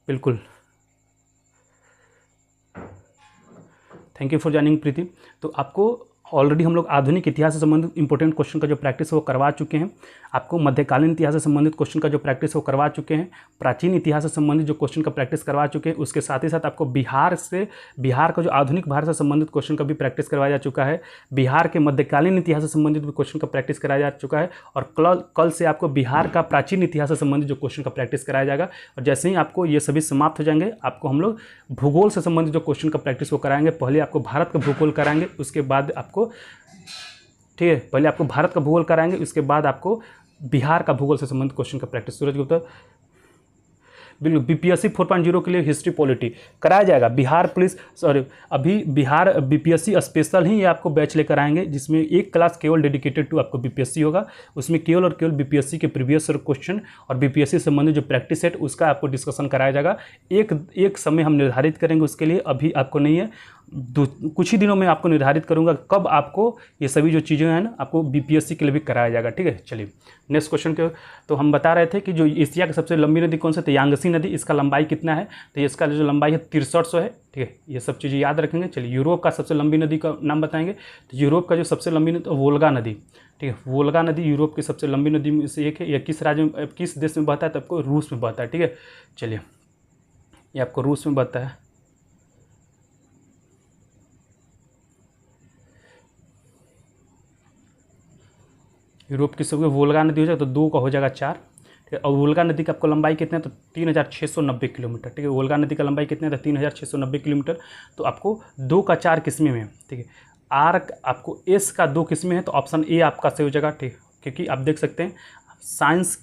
बिल्कुल। थैंक यू फॉर ज्वाइनिंग प्रीति। तो आपको ऑलरेडी हम लोग आधुनिक इतिहास से संबंधित इंपॉर्टेंट क्वेश्चन का जो प्रैक्टिस है वो करवा चुके हैं। आपको मध्यकालीन इतिहास से संबंधित क्वेश्चन का जो प्रैक्टिस है वो करवा चुके हैं। प्राचीन इतिहास से संबंधित जो क्वेश्चन का प्रैक्टिस करवा चुके हैं। उसके साथ ही साथ आपको बिहार का जो आधुनिक भारत से संबंधित क्वेश्चन का भी प्रैक्टिस करवाया जा चुका है। बिहार के मध्यकालीन इतिहास से संबंधित भी क्वेश्चन का प्रैक्टिस कराया जा चुका है। और कल से आपको बिहार का प्राचीन इतिहास से संबंधित जो क्वेश्चन का प्रैक्टिस कराया जाएगा। और जैसे ही आपको ये सभी समाप्त हो जाएंगे, आपको हम लोग भूगोल से संबंधित जो क्वेश्चन का प्रैक्टिस वो कराएंगे। पहले आपको भारत का भूगोल कराएंगे, उसके बाद आपको, ठीक है, पहले आपको भारत का भूगोल कराएंगे, उसके बाद आपको बिहार का भूगोल से संबंधित क्वेश्चन का प्रैक्टिस। सूरज गुप्ता, बिल्कुल, बीपीएससी 4.0 के लिए हिस्ट्री पॉलिटी कराया जाएगा। अभी बिहार बीपीएससी स्पेशल ही ये आपको बैच लेकर आएंगे, जिसमें एक क्लास केवल डेडिकेटेड टू आपको बीपीएससी होगा। उसमें केवल और केवल बीपीएससी के प्रीवियस क्वेश्चन और बीपीएससी से संबंधित जो प्रैक्टिस है उसका आपको डिस्कशन कराया जाएगा। एक समय हम निर्धारित करेंगे उसके लिए, अभी आपको नहीं है, कुछ ही दिनों में आपको निर्धारित करूंगा कब आपको ये सभी जो चीज़ें हैं ना आपको बीपीएससी के लिए भी कराया जाएगा। ठीक है, चलिए नेक्स्ट क्वेश्चन के, तो हम बता रहे थे कि जो एशिया की सबसे लंबी नदी कौन सी है? यांगसी नदी। इसका लंबाई कितना है? तो इसका जो लंबाई है 6300 है। ठीक है, ये सब चीज़ें याद रखेंगे। चलिए, यूरोप का सबसे लंबी नदी का नाम बताएंगे। तो यूरोप का जो सबसे लंबी नदी वोल्गा नदी। ठीक है, वोल्गा नदी यूरोप की सबसे लंबी नदी में से एक है। यह किस राज्य में, किस देश में बहता है? तो आपको रूस में बहता है। ठीक है, चलिए, ये आपको रूस में बहता है। यूरोप की सबसे वोल्गा नदी हो जाएगा तो 2 का हो जाएगा 4। ठीक है, और वोल्गा नदी का आपको लंबाई कितना है? तो 3690 किलोमीटर। ठीक है, वोल्गा नदी का लंबाई कितना है? तो 3690 किलोमीटर। तो आपको 2 का 4 किस्में में, ठीक है, आर आपको एस का 2 किस्में हैं, तो ऑप्शन ए आपका सही हो जाएगा। ठीक, क्योंकि आप देख सकते हैं साइंस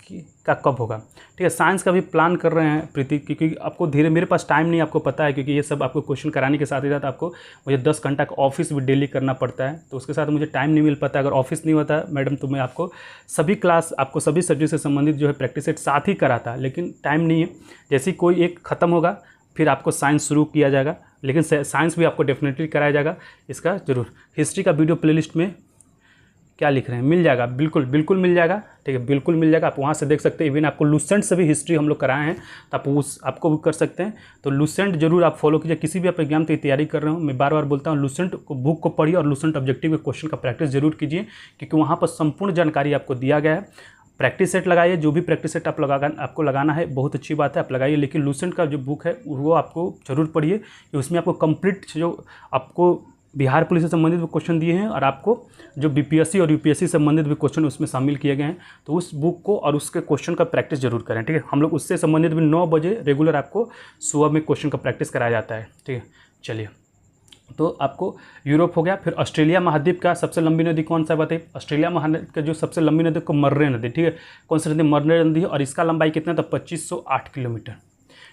का कब होगा। ठीक है, साइंस का भी प्लान कर रहे हैं प्रीति, क्योंकि आपको मेरे पास टाइम नहीं, आपको पता है, क्योंकि ये सब आपको क्वेश्चन कराने के साथ ही साथ आपको मुझे 10 घंटा का ऑफिस भी डेली करना पड़ता है, तो उसके साथ मुझे टाइम नहीं मिल पाता। अगर ऑफिस नहीं होता मैडम तो मैं आपको सभी क्लास, आपको सभी सब्जेक्ट से संबंधित जो है प्रैक्टिस सेट साथ ही कराता, लेकिन टाइम नहीं है। जैसे कोई एक ख़त्म होगा फिर आपको साइंस शुरू किया जाएगा, लेकिन साइंस भी आपको डेफिनेटली कराया जाएगा, इसका जरूर। हिस्ट्री का वीडियो प्लेलिस्ट में क्या लिख रहे हैं? मिल जाएगा, बिल्कुल बिल्कुल मिल जाएगा। ठीक है, बिल्कुल मिल जाएगा, आप वहाँ से देख सकते हैं। इवन आपको लूसेंट से भी हिस्ट्री हम लोग कराए हैं, तो आप आपको भी कर सकते हैं। तो लूसेंट जरूर आप फॉलो कीजिए। किसी भी आप एग्जाम की तैयारी कर रहे हो, मैं बार बार बोलता हूँ, लूसेंट को बुक को पढ़िए और लूसेंट ऑब्जेक्टिव के क्वेश्चन का प्रैक्टिस जरूर कीजिए, क्योंकि वहाँ पर संपूर्ण जानकारी आपको दिया गया है। प्रैक्टिस सेट लगाइए, जो भी प्रैक्टिस सेट आपको लगाना है बहुत अच्छी बात है, आप लगाइए, लेकिन लूसेंट का जो बुक है वो आपको जरूर पढ़िए, कि उसमें आपको कंप्लीट जो आपको बिहार पुलिस से संबंधित भी क्वेश्चन दिए हैं और आपको जो बीपीएससी और यूपीएससी से संबंधित भी क्वेश्चन उसमें शामिल किए गए हैं। तो उस बुक को और उसके क्वेश्चन का प्रैक्टिस जरूर करें। ठीक है, हम लोग उससे संबंधित भी 9 बजे रेगुलर आपको सुबह में क्वेश्चन का प्रैक्टिस कराया जाता है। ठीक है, चलिए, तो आपको यूरोप हो गया। फिर ऑस्ट्रेलिया महाद्वीप का सबसे लंबी नदी कौन सा बताइए? ऑस्ट्रेलिया महाद्वीप का जो सबसे लंबी नदी को मर्रे नदी। ठीक है, कौन सी नदी? मर्रे नदी है, और इसका लंबाई कितना? तो 2508 किलोमीटर।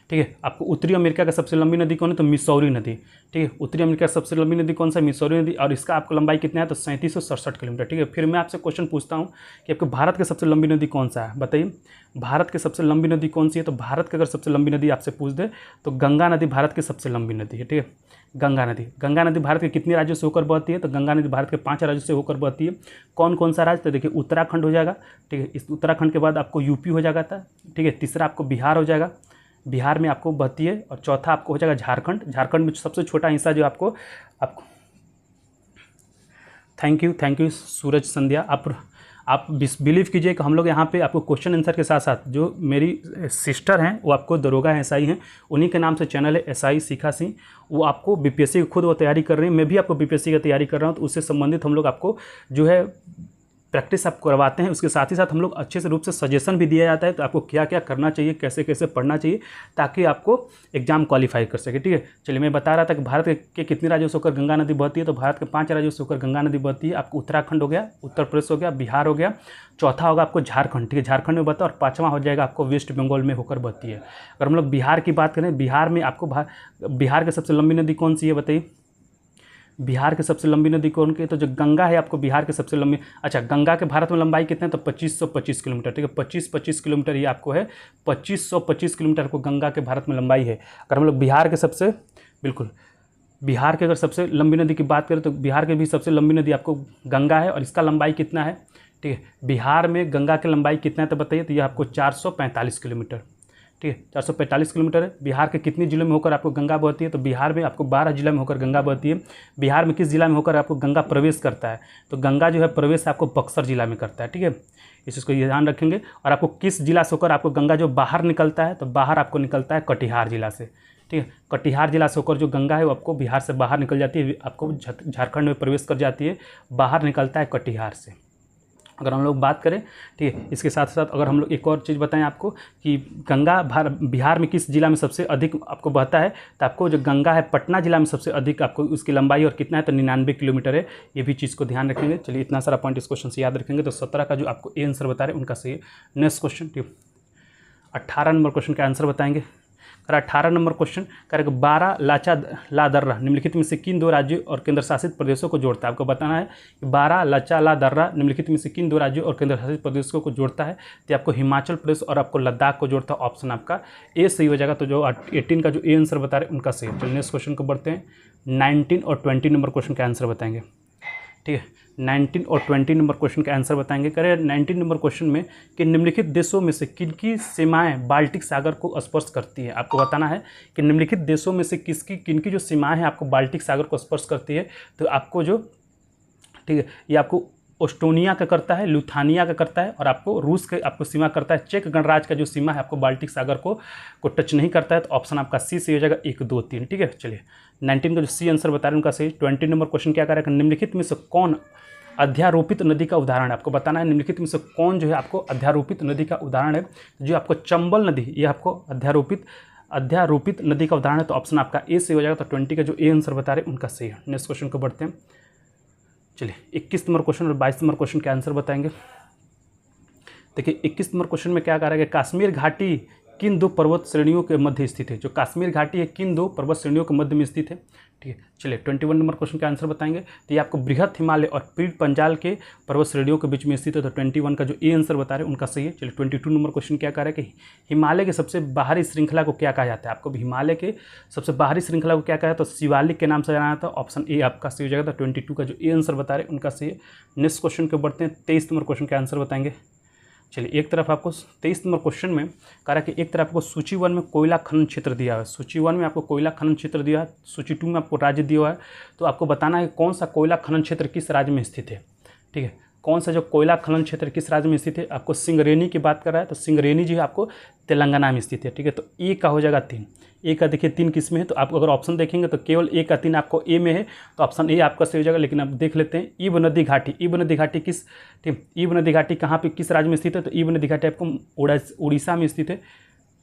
ठीक है, आपको उत्तरी अमेरिका का सबसे लंबी नदी कौन है? तो मिसौरी नदी। ठीक है, उत्तरी अमेरिका का सबसे लंबी नदी कौन सा? मिसौरी नदी, और इसका आपको लंबाई कितना है? तो 3767 किलोमीटर। ठीक है, फिर मैं आपसे क्वेश्चन पूछता हूँ कि आपको भारत की सबसे लंबी नदी कौन सा है? बताइए, भारत की सबसे लंबी नदी कौन सी है? तो भारत की अगर सबसे लंबी नदी आपसे पूछ दे तो गंगा नदी भारत की सबसे लंबी नदी है। ठीक है, गंगा नदी भारत के कितने राज्यों से होकर बहती है? तो गंगा नदी भारत के 5 राज्यों से होकर बहती है। कौन कौन सा राज्य? तो देखिए, उत्तराखंड हो जाएगा। ठीक है, इस उत्तराखंड के बाद आपको यूपी हो जाएगा था। ठीक है, तीसरा आपको बिहार हो जाएगा, बिहार में आपको बहती है, और चौथा आपको हो जाएगा झारखंड में सबसे छोटा हिस्सा जो आपको थैंक यू सूरज संध्या। आप बिलीव कीजिए कि हम लोग यहाँ पे आपको क्वेश्चन आंसर के साथ साथ, जो मेरी सिस्टर हैं वो आपको दरोगा एसआई हैं, उन्हीं के नाम से चैनल है एसआई सीखा सिंह, वो आपको बीपीएससी की खुद वो तैयारी कर रही है, मैं भी आपको बीपीएससी की तैयारी कर रहा हूँ, तो उससे संबंधित हम लोग आपको जो है प्रैक्टिस आप करवाते हैं, उसके साथ ही साथ हम लोग अच्छे से रूप से सजेशन भी दिया जाता है तो आपको क्या क्या करना चाहिए, कैसे कैसे पढ़ना चाहिए ताकि आपको एग्जाम क्वालिफाई कर सके। ठीक है, चलिए मैं बता रहा था कि भारत के कितने राज्यों से होकर गंगा नदी बहती है, तो भारत के 5 राज्यों से होकर गंगा नदी बहती है। आपको उत्तराखंड हो गया, उत्तर प्रदेश हो गया, बिहार हो गया, चौथा होगा आपको झारखंड। ठीक है, झारखंड में बहता है, और 5वां हो जाएगा आपको वेस्ट बंगाल में होकर बहती है। अगर हम लोग बिहार की बात करें, बिहार में आपको बिहार की सबसे लंबी नदी कौन सी है बताइए? बिहार की सबसे लंबी नदी कौन की है? तो जो गंगा है आपको बिहार की सबसे लंबी। अच्छा, गंगा के भारत में लंबाई कितने? तो 2525 किलोमीटर। ठीक है, 2525 किलोमीटर ये आपको है, 2525 किलोमीटर को गंगा के भारत में लंबाई है। अगर हम लोग बिहार के सबसे, बिल्कुल बिहार के अगर सबसे लंबी नदी की बात करें तो बिहार की भी सबसे लंबी नदी आपको गंगा है, और इसका लंबाई कितना है? ठीक है, बिहार में गंगा की लंबाई कितना है तो बताइए? तो ये आपको 445 किलोमीटर। ठीक है, 445 किलोमीटर है। बिहार के कितने जिलों में होकर आपको गंगा बहती है? तो बिहार में आपको 12 जिला में होकर गंगा बहती है। बिहार में किस जिला में होकर आपको गंगा प्रवेश करता है? तो गंगा जो है प्रवेश आपको बक्सर जिला में करता है। ठीक है, इस चीज़ को ये ध्यान रखेंगे। और आपको किस जिला से होकर आपको गंगा जो बाहर निकलता है? तो बाहर आपको निकलता है कटिहार जिला से। ठीक है, कटिहार जिला से होकर जो गंगा है वो आपको बिहार से बाहर निकल जाती है, आपको झारखंड में प्रवेश कर जाती है, बाहर निकलता है कटिहार से। अगर हम लोग बात करें, ठीक है, इसके साथ साथ अगर हम लोग एक और चीज़ बताएं आपको कि गंगा बिहार में किस जिला में सबसे अधिक आपको बहता है? तो आपको जो गंगा है पटना जिला में सबसे अधिक आपको उसकी लंबाई और कितना है? तो 99 किलोमीटर है। ये भी चीज़ को ध्यान रखेंगे। चलिए, इतना सारा पॉइंट इस क्वेश्चन से याद रखेंगे तो 17 का जो आपको ए आंसर बता रहे हैं उनका सही है। नेक्स्ट क्वेश्चन, ठीक, 18 नंबर क्वेश्चन का आंसर बताएंगे। 18 नंबर क्वेश्चन करेगा 12 ला दर्रा निम्नलिखित में से किन 2 राज्यों और केंद्र शासित प्रदेशों को जोड़ता है? आपको बताना है कि 12 ला दर्रा निम्नलिखित में से किन 2 राज्यों और केंद्र शासित प्रदेशों को जोड़ता है? तो आपको हिमाचल प्रदेश और आपको लद्दाख को जोड़ता है। ऑप्शन आपका ए सही हो जाएगा। तो जो 18 का जो ए आंसर बता रहे हैं उनका सही है। चलिए नेक्स्ट क्वेश्चन को बढ़ते हैं। 19 और 20 नंबर क्वेश्चन का आंसर बताएंगे। ठीक है, 19 और 20 नंबर क्वेश्चन का आंसर बताएंगे। करें 19 नंबर क्वेश्चन में कि निम्नलिखित देशों में से किनकी सीमाएं बाल्टिक सागर को स्पर्श करती है? आपको बताना है कि निम्नलिखित देशों में से किनकी जो सीमाएं हैं आपको बाल्टिक सागर को स्पर्श करती है। तो आपको जो, ठीक है, ये आपको एस्टोनिया का करता है, लुथानिया का करता है, और आपको रूस के आपको सीमा करता है। चेक गणराज्य का जो सीमा है आपको बाल्टिक सागर को टच नहीं करता है। तो ऑप्शन आपका सी से हो जाएगा 1, 2, 3। ठीक है, चलिए 19 का जो सी आंसर बता रहे हैं उनका सही। 20 नंबर क्वेश्चन क्या करेगा? निम्नलिखित में से कौन अध्यारोपित नदी का उदाहरण है? आपको बताना है निम्नलिखित में से कौन जो है आपको अध्यारोपित नदी का उदाहरण है। जो आपको चंबल नदी, ये आपको अध्यारोपित नदी का उदाहरण है। तो ऑप्शन आपका ए से हो जाएगा। तो 20 का जो ए आंसर बता रहे हैं उनका सही है। नेक्स्ट क्वेश्चन को बढ़ते हैं। चलिए 21 नंबर क्वेश्चन और 22 नंबर क्वेश्चन के आंसर बताएंगे। देखिए 21 नंबर क्वेश्चन में क्या कह रहा है कि काश्मीर घाटी किन 2 पर्वत श्रेणियों के मध्य स्थित है? जो काश्मीर घाटी है किन 2 पर्वत श्रेणियों के मध्य में स्थित है? ठीक है, चलिए 21 नंबर क्वेश्चन का आंसर बताएंगे। तो ये आपको बृहत हिमालय और पीर पंजाल के पर्वत श्रेणियों के बीच में स्थित है। तो 21 का जो ए आंसर बता रहे हैं उनका सही है। चलिए 22 नंबर क्वेश्चन क्या कह रहा है कि हिमालय के सबसे बाहरी श्रृंखला को क्या कहा जाता है? आपको हिमालय के सबसे बाहरी श्रृंखला को क्या कहा है? तो शिवालिक के नाम से जाना था। ऑप्शन ए आपका सही हो जाएगा। तो 22 का जो ए आंसर बता रहे हैं उनका सही है। नेक्स्ट क्वेश्चन को बढ़ते हैं। 23 नंबर क्वेश्चन का आंसर बताएंगे। चलिए एक तरफ आपको 23 नंबर क्वेश्चन में कह रहा है कि एक तरफ आपको सूची 1 में कोयला खनन क्षेत्र दिया हुआ है। सूची 1 में आपको कोयला खनन क्षेत्र दिया है, सूची 2 में आपको राज्य दिया हुआ है। तो आपको बताना है कौन सा कोयला खनन क्षेत्र किस राज्य में स्थित है। ठीक है, कौन सा जो कोयला खनन क्षेत्र किस राज्य में स्थित है? आपको सिंगरेनी की बात कर रहा है। तो सिंगरेनी जो है आपको तेलंगाना में स्थित है। ठीक है, तो ए का हो जाएगा 3। ए का देखिए 3 किस में है? तो आप अगर ऑप्शन देखेंगे तो केवल ए का 3 आपको ए में है। तो ऑप्शन ए आपका सही हो जाएगा। लेकिन आप देख लेते हैं ईब नदी घाटी। ईब नदी घाटी किस, ठीक, ईब नदी घाटी कहाँ पे किस राज्य में स्थित है? तो ईब नदी घाटी आपको उड़ीसा में स्थित है।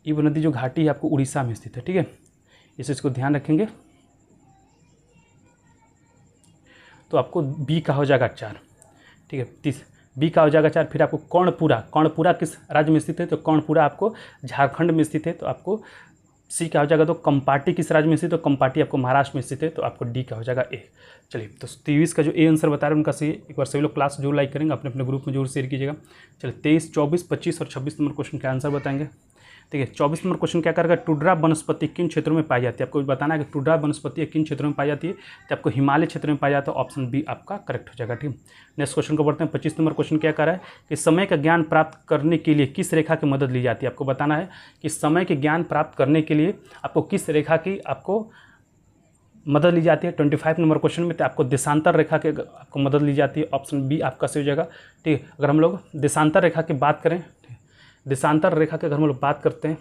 ईब नदी जो घाटी है आपको उड़ीसा में स्थित है। ठीक है, इस चीज़ को ध्यान रखेंगे। तो आपको बी का हो जाएगा 4। ठीक है, बी का हो जाएगा 4। फिर आपको कर्णपुरा किस राज्य में स्थित है? तो कर्णपुरा आपको झारखंड में स्थित है। तो आपको सी का हो जाएगा। तो कंपाटी किस राज्य में स्थित है? तो कंपाटी आपको महाराष्ट्र में स्थित है। तो आपको डी का हो जाएगा ए। चलिए तो 23 का जो ए आंसर बता रहे हैं उनका सही। एक बार सभी लोग क्लास जरूर लाइक करेंगे, अपने अपने ग्रुप में जरूर शेयर कीजिएगा। चलिए 23, 24, 25 और 26 नंबर क्वेश्चन का आंसर बताएंगे। ठीक है, 24 नंबर क्वेश्चन क्या करेगा? टुड्रा वनस्पति किन क्षेत्रों में पाई जाती है? आपको बताना है कि टुड्रा वनस्पति किन क्षेत्रों में पाई जाती है। तो आपको हिमालय क्षेत्र में पाया जाता है। ऑप्शन बी आपका करेक्ट हो जाएगा। ठीक, नेक्स्ट क्वेश्चन को बढ़ते हैं। 25 नंबर क्वेश्चन क्या कर रहा है कि समय का ज्ञान प्राप्त करने के लिए किस रेखा की मदद ली जाती है? आपको बताना है कि समय के ज्ञान प्राप्त करने के लिए आपको किस रेखा की आपको मदद ली जाती है। 25 नंबर क्वेश्चन में तो आपको देशांतर रेखा के आपको मदद ली जाती है। ऑप्शन बी आपका सही हो जाएगा। ठीक है, अगर हम लोग देशांतर रेखा की बात करें, देशांतर रेखा की अगर हम लोग बात करते हैं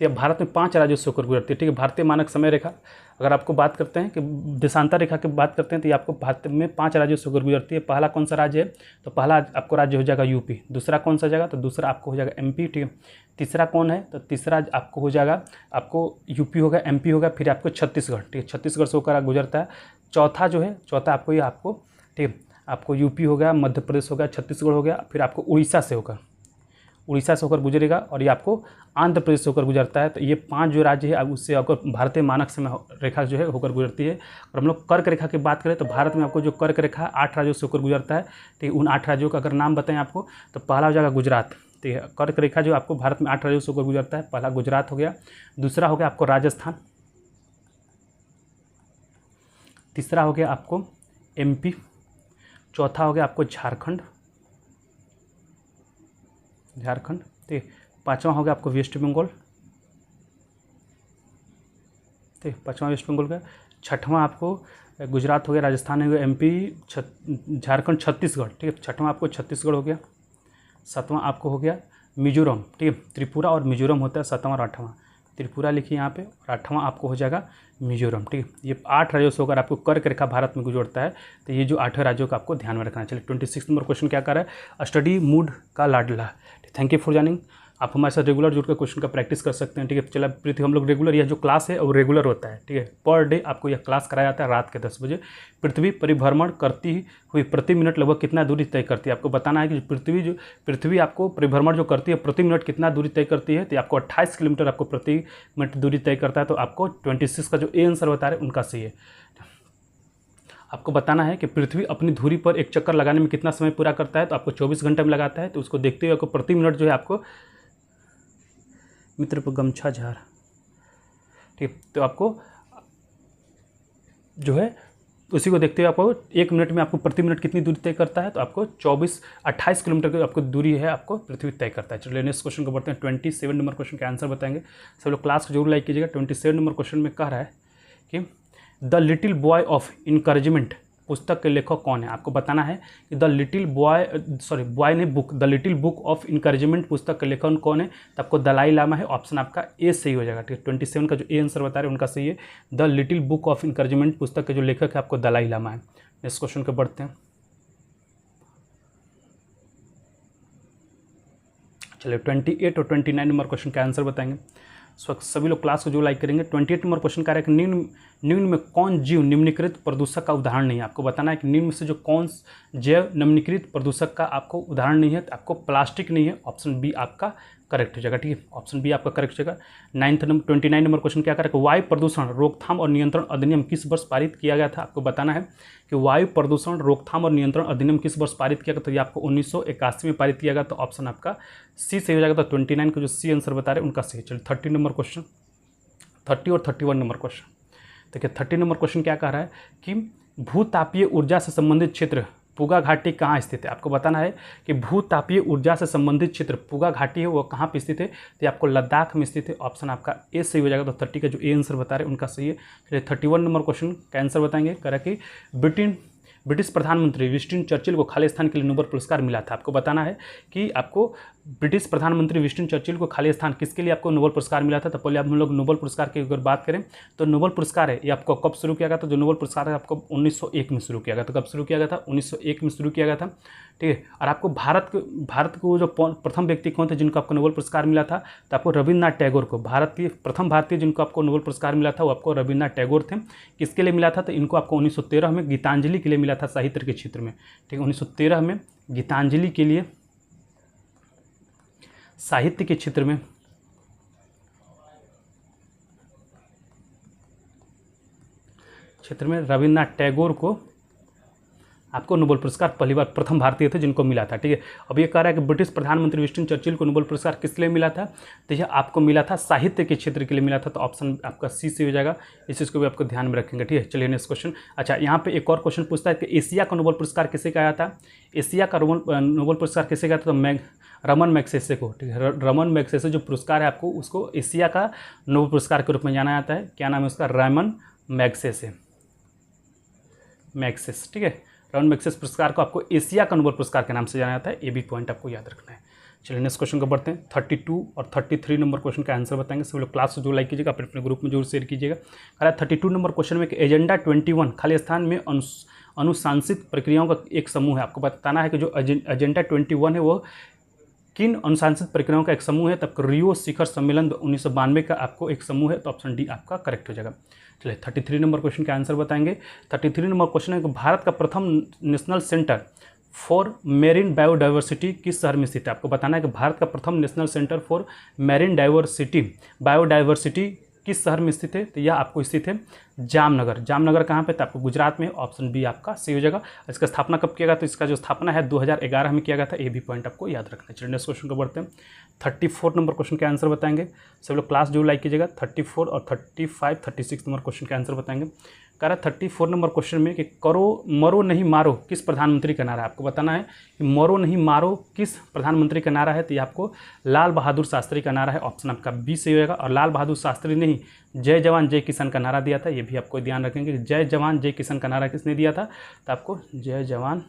तो ये भारत में 5 राज्यों से होकर गुजरती है, ठीक है। भारतीय मानक समय रेखा अगर आपको बात करते हैं कि देशांतर रेखा की बात करते हैं तो ये आपको भारत में 5 राज्यों से होकर गुजरती है। पहला कौन सा राज्य है, तो पहला आपको राज्य हो जाएगा यूपी। दूसरा कौन सा जाएगा, तो दूसरा आपको हो जाएगा एमपी, ठीक है। तीसरा कौन है, तो तीसरा आपको हो जाएगा, आपको यूपी होगा, एमपी होगा, फिर आपको छत्तीसगढ़, ठीक है, छत्तीसगढ़ से होकर गुजरता है। चौथा जो है, चौथा आपको ये आपको, ठीक है, आपको यूपी हो गया, मध्य प्रदेश हो गया, छत्तीसगढ़ हो गया, फिर आपको उड़ीसा से होकर गुजरेगा और ये आपको आंध्र प्रदेश से होकर गुजरता है। तो ये 5 जो राज्य है उससे आपको भारतीय मानक समय रेखा जो है होकर गुजरती है। और हम लोग कर्क रेखा की बात करें तो भारत में आपको जो कर्क रेखा 8 राज्यों से होकर गुजरता है। तो उन 8 राज्यों का अगर नाम बताएं आपको, तो पहला हो जाएगा गुजरात। तो ये कर्क रेखा जो आपको भारत में 8 राज्यों से होकर गुजरता है, पहला गुजरात हो गया। दूसरा हो गया आपको राजस्थान, तीसरा हो गया आपको एमपी, चौथा हो गया आपको झारखंड, ठीक। पाँचवा हो गया आपको वेस्ट बंगाल, ठीक, पाँचवा वेस्ट बंगाल का। छठवां आपको गुजरात हो गया, राजस्थान हो गया, एमपी, झारखंड, छत्तीसगढ़, ठीक है। छठवां आपको छत्तीसगढ़ हो गया। सातवां आपको हो गया मिजोरम, ठीक है। त्रिपुरा और मिजोरम होता है सातवां और आठवां। त्रिपुरा लिखिए यहाँ पे, और आठवां आपको हो जाएगा मिजोरम, ठीक है। ये 8 राज्यों से होकर आपको कर्क रेखा भारत में गुजरता है। तो ये जो 8 राज्यों का आपको ध्यान में रखना है। चलिए 26 नंबर क्वेश्चन क्या कर रहा है, स्टडी मूड का लाडला। Thank you for joining. आप हमारे साथ रेगुलर जुड़ कर क्वेश्चन का प्रैक्टिस कर सकते हैं, ठीक है। चलिए पृथ्वी, हम लोग रेगुलर, यह जो क्लास है वो रेगुलर होता है, ठीक है। पर डे आपको यह क्लास कराया जाता है रात के 10 बजे। पृथ्वी परिभ्रमण करती हुई प्रति मिनट लगभग कितना दूरी तय करती है, आपको बताना है कि पृथ्वी आपको परिभ्रमण जो करती है प्रति मिनट कितना दूरी तय करती है। तो आपको 28 किलोमीटर आपको प्रति मिनट दूरी तय करता है। तो आपको 26 का जो ए आंसर बता रहे हैं उनका सही है। आपको बताना है कि पृथ्वी अपनी धुरी पर एक चक्कर लगाने में कितना समय पूरा करता है, तो आपको 24 घंटे में लगाता है। तो उसको देखते हुए आपको प्रति मिनट जो है आपको, मित्र पर गमछा झार, ठीक, तो आपको जो है उसी को देखते हुए आपको 1 मिनट में आपको प्रति मिनट कितनी दूरी तय करता है, तो आपको 28 किलोमीटर की आपको दूरी है आपको पृथ्वी तय करता है। चलिए नेक्स्ट क्वेश्चन को बढ़ते हैं। 27 नंबर क्वेश्चन का आंसर बताएंगे। सब लोग क्लास को जरूर लाइक कीजिएगा। 27 नंबर क्वेश्चन में कह रहा है कि the little boy of encouragement पुस्तक के लेखक कौन है। आपको बताना है कि द लिटिल बॉय, बॉय ने book, the little book of encouragement पुस्तक के लेखक कौन है, तो आपको दलाई लामा है। ऑप्शन आपका ए सही हो जाएगा, ठीक है। 27 का जो ए आंसर बता रहे हैं उनका सही है। The little book of encouragement पुस्तक के जो लेखक है आपको दलाई लामा है। नेक्स्ट क्वेश्चन को बढ़ते हैं। चलिए 28 और 29 नंबर क्वेश्चन का आंसर बताएंगे। सभी लोग क्लास को जो लाइक करेंगे। 28 नंबर क्वेश्चन का है कि निम्न में कौन जीव निम्नलिखित प्रदूषक का उदाहरण नहीं है। आपको बताना है कि निम्न में से जो कौन जैव निम्नलिखित प्रदूषक का आपको उदाहरण नहीं है, तो आपको प्लास्टिक नहीं है। ऑप्शन बी आपका करेक्ट हो जाएगा, ठीक है। ऑप्शन बी आपका करेक्ट हो जाएगा। 29 नंबर क्वेश्चन क्या करेगा, वायु प्रदूषण रोकथाम और नियंत्रण अधिनियम किस वर्ष पारित किया गया था। आपको बताना है कि वायु प्रदूषण रोकथाम और नियंत्रण अधिनियम किस वर्ष पारित किया गया, तो ये आपको 1981 में पारित किया गया। तो ऑप्शन आपका सी सही हो जाएगा। तो 29 का जो सी आंसर बता रहे हैं उनका सही। चलिए 30 नंबर क्वेश्चन, 30 और 31 नंबर क्वेश्चन देखिए। 30 नंबर क्वेश्चन क्या कह रहा है कि भूतापीय ऊर्जा से संबंधित क्षेत्र पुगा घाटी कहाँ स्थित है। आपको बताना है कि भूतापीय ऊर्जा से संबंधित क्षेत्र पुगा घाटी है वो कहाँ पे स्थित है, तो आपको लद्दाख में स्थित है। ऑप्शन आपका ए सही हो जाएगा। तो 30 का जो ए आंसर बता रहे हैं उनका सही है। चलिए 31 नंबर क्वेश्चन का आंसर बताएंगे। कह रहा है कि ब्रिटिश प्रधानमंत्री विंस्टन चर्चिल को खाली स्थान के लिए नोबेल पुरस्कार मिला था। आपको बताना है कि आपको ब्रिटिश प्रधानमंत्री विंस्टन चर्चिल को खाली स्थान किसके लिए आपको नोबेल पुरस्कार मिला था। तो पहले हम लोग नोबेल पुरस्कार की अगर बात करें तो नोबेल पुरस्कार है ये आपको कब शुरू किया गया था। जो नोबेल पुरस्कार है आपको 1901 में शुरू किया गया था। कब शुरू किया गया था, 1901 में शुरू किया गया था, ठीक है। और आपको भारत को जो प्रथम व्यक्ति कौन थे जिनको आपको नोबेल पुरस्कार मिला था, तो आपको रविन्द्रनाथ टैगोर को, भारत के प्रथम भारतीय जिनको आपको नोबेल पुरस्कार मिला था वो आपको रविन्द्रनाथ टैगोर थे। किसके लिए मिला था, तो इनको आपको 1913 में गीतांजलि के लिए मिला था, साहित्य के क्षेत्र में, ठीक है। 1913 में गीतांजलि के लिए साहित्य के क्षेत्र में रविन्द्रनाथ टैगोर को आपको नोबेल पुरस्कार पहली बार प्रथम भारतीय थे जिनको मिला था, ठीक है। अब ये कह रहा है कि ब्रिटिश प्रधानमंत्री विंस्टन चर्चिल को नोबेल पुरस्कार किस लिए मिला था, तो यह आपको मिला था साहित्य के क्षेत्र के लिए मिला था। तो ऑप्शन आपका सी से हो जाएगा। इस चीज़ को भी आपको ध्यान में रखेंगे, ठीक है। चलिए नेक्स्ट क्वेश्चन। अच्छा, यहाँ पे एक और क्वेश्चन पूछता है कि एशिया का नोबेल पुरस्कार किसे कहा था। एशिया का नोबेल पुरस्कार किसे कहा था, तो रमन मैग्सेसे को, ठीक है। रमन मैग्सेसे जो पुरस्कार है आपको उसको एशिया का नोबेल पुरस्कार के रूप में जाना जाता है। क्या नाम है उसका, रमन मैग्सेसे, ठीक है। रमन मैग्सेसे पुरस्कार को आपको एशिया का नोबेल पुरस्कार के नाम से जाना जाता है। ये भी पॉइंट आपको याद रखना है। चलिए नेक्स्ट क्वेश्चन को बढ़ते हैं। 32 और 33 नंबर क्वेश्चन का आंसर बताएंगे। सब लोग क्लास को जो लाइक कीजिएगा, अपने अपने ग्रुप में जरूर शेयर कीजिएगा। कह रहा है 32 नंबर क्वेश्चन में कि एजेंडा 21 खाली स्थान में अनुशासित प्रक्रियाओं का एक समूह है। आपको बताना है कि जो एजेंडा 21 है वो किन अनुशासित प्रक्रियाओं का एक समूह है। तब रियो शिखर सम्मेलन 1992 का आपको एक समूह है, तो ऑप्शन डी आपका करेक्ट हो जाएगा। चलिए 33 नंबर क्वेश्चन का आंसर बताएंगे। 33 नंबर क्वेश्चन है कि भारत का प्रथम national centre for marine biodiversity किस शहर में स्थित है। आपको बताना है कि भारत का प्रथम national centre for marine biodiversity किस शहर में स्थित है। तो यह आपको स्थित है जामनगर। जामनगर कहाँ पे, तो आपको गुजरात में, ऑप्शन बी आपका सही हो जाएगा। इसका स्थापना कब किया गया, तो इसका जो स्थापना है 2011 में किया गया था। ये भी पॉइंट आपको याद रखना है। चलिए नेक्स्ट क्वेश्चन को बढ़ते हैं। 34 नंबर क्वेश्चन के आंसर बताएंगे। सब लोग क्लास जो लाइक कीजिएगा। 34 और 35 36 नंबर क्वेश्चन के आंसर बताएंगे। कह रहा है 34 नंबर क्वेश्चन में कि करो मरो नहीं मारो किस प्रधानमंत्री का नारा है। आपको बताना है कि मरो नहीं मारो किस प्रधानमंत्री का नारा है। तो ये आपको लाल बहादुर शास्त्री का नारा है, ऑप्शन आपका बी सही होगा। और लाल बहादुर शास्त्री ने ही जय जवान जय किसान का नारा दिया था। ये भी आपको ध्यान रखेंगे कि जय जवान जय किसान का नारा किसने दिया था। तो आपको जय जवान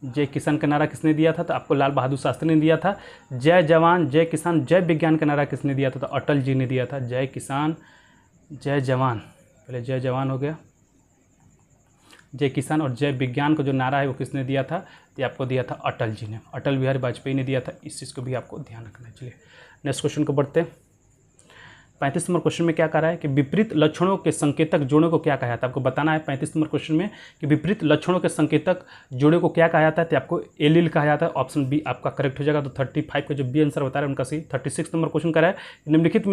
जय किसान का नारा किसने दिया था, तो आपको लाल बहादुर शास्त्री ने दिया था। जय जवान जय किसान जय विज्ञान का नारा किसने दिया था, तो अटल जी ने दिया था। जय किसान जय जवान, पहले जय जवान हो गया, जय किसान और जय विज्ञान का जो नारा है वो किसने दिया था, तो आपको दिया था अटल जी ने, अटल बिहारी वाजपेयी ने दिया था। इस चीज़ को भी आपको ध्यान रखना है। चलिए नेक्स्ट क्वेश्चन को बढ़ते हैं। 35 नंबर क्वेश्चन में क्या कह रहा है कि विपरीत लक्षणों के संकेतक जोड़े को क्या कहा जाता है। आपको बताना है 35 नंबर क्वेश्चन में कि विपरीत लक्षणों के संकेतक जोड़े को क्या कहा जाता है। तो आपको एलील कहा जाता है, ऑप्शन बी आपका करेक्ट हो जाएगा। तो 35 का जो बी आंसर बता रहा है उनका सही। 36 नंबर क्वेश्चन कर रहा है निम्नलिखित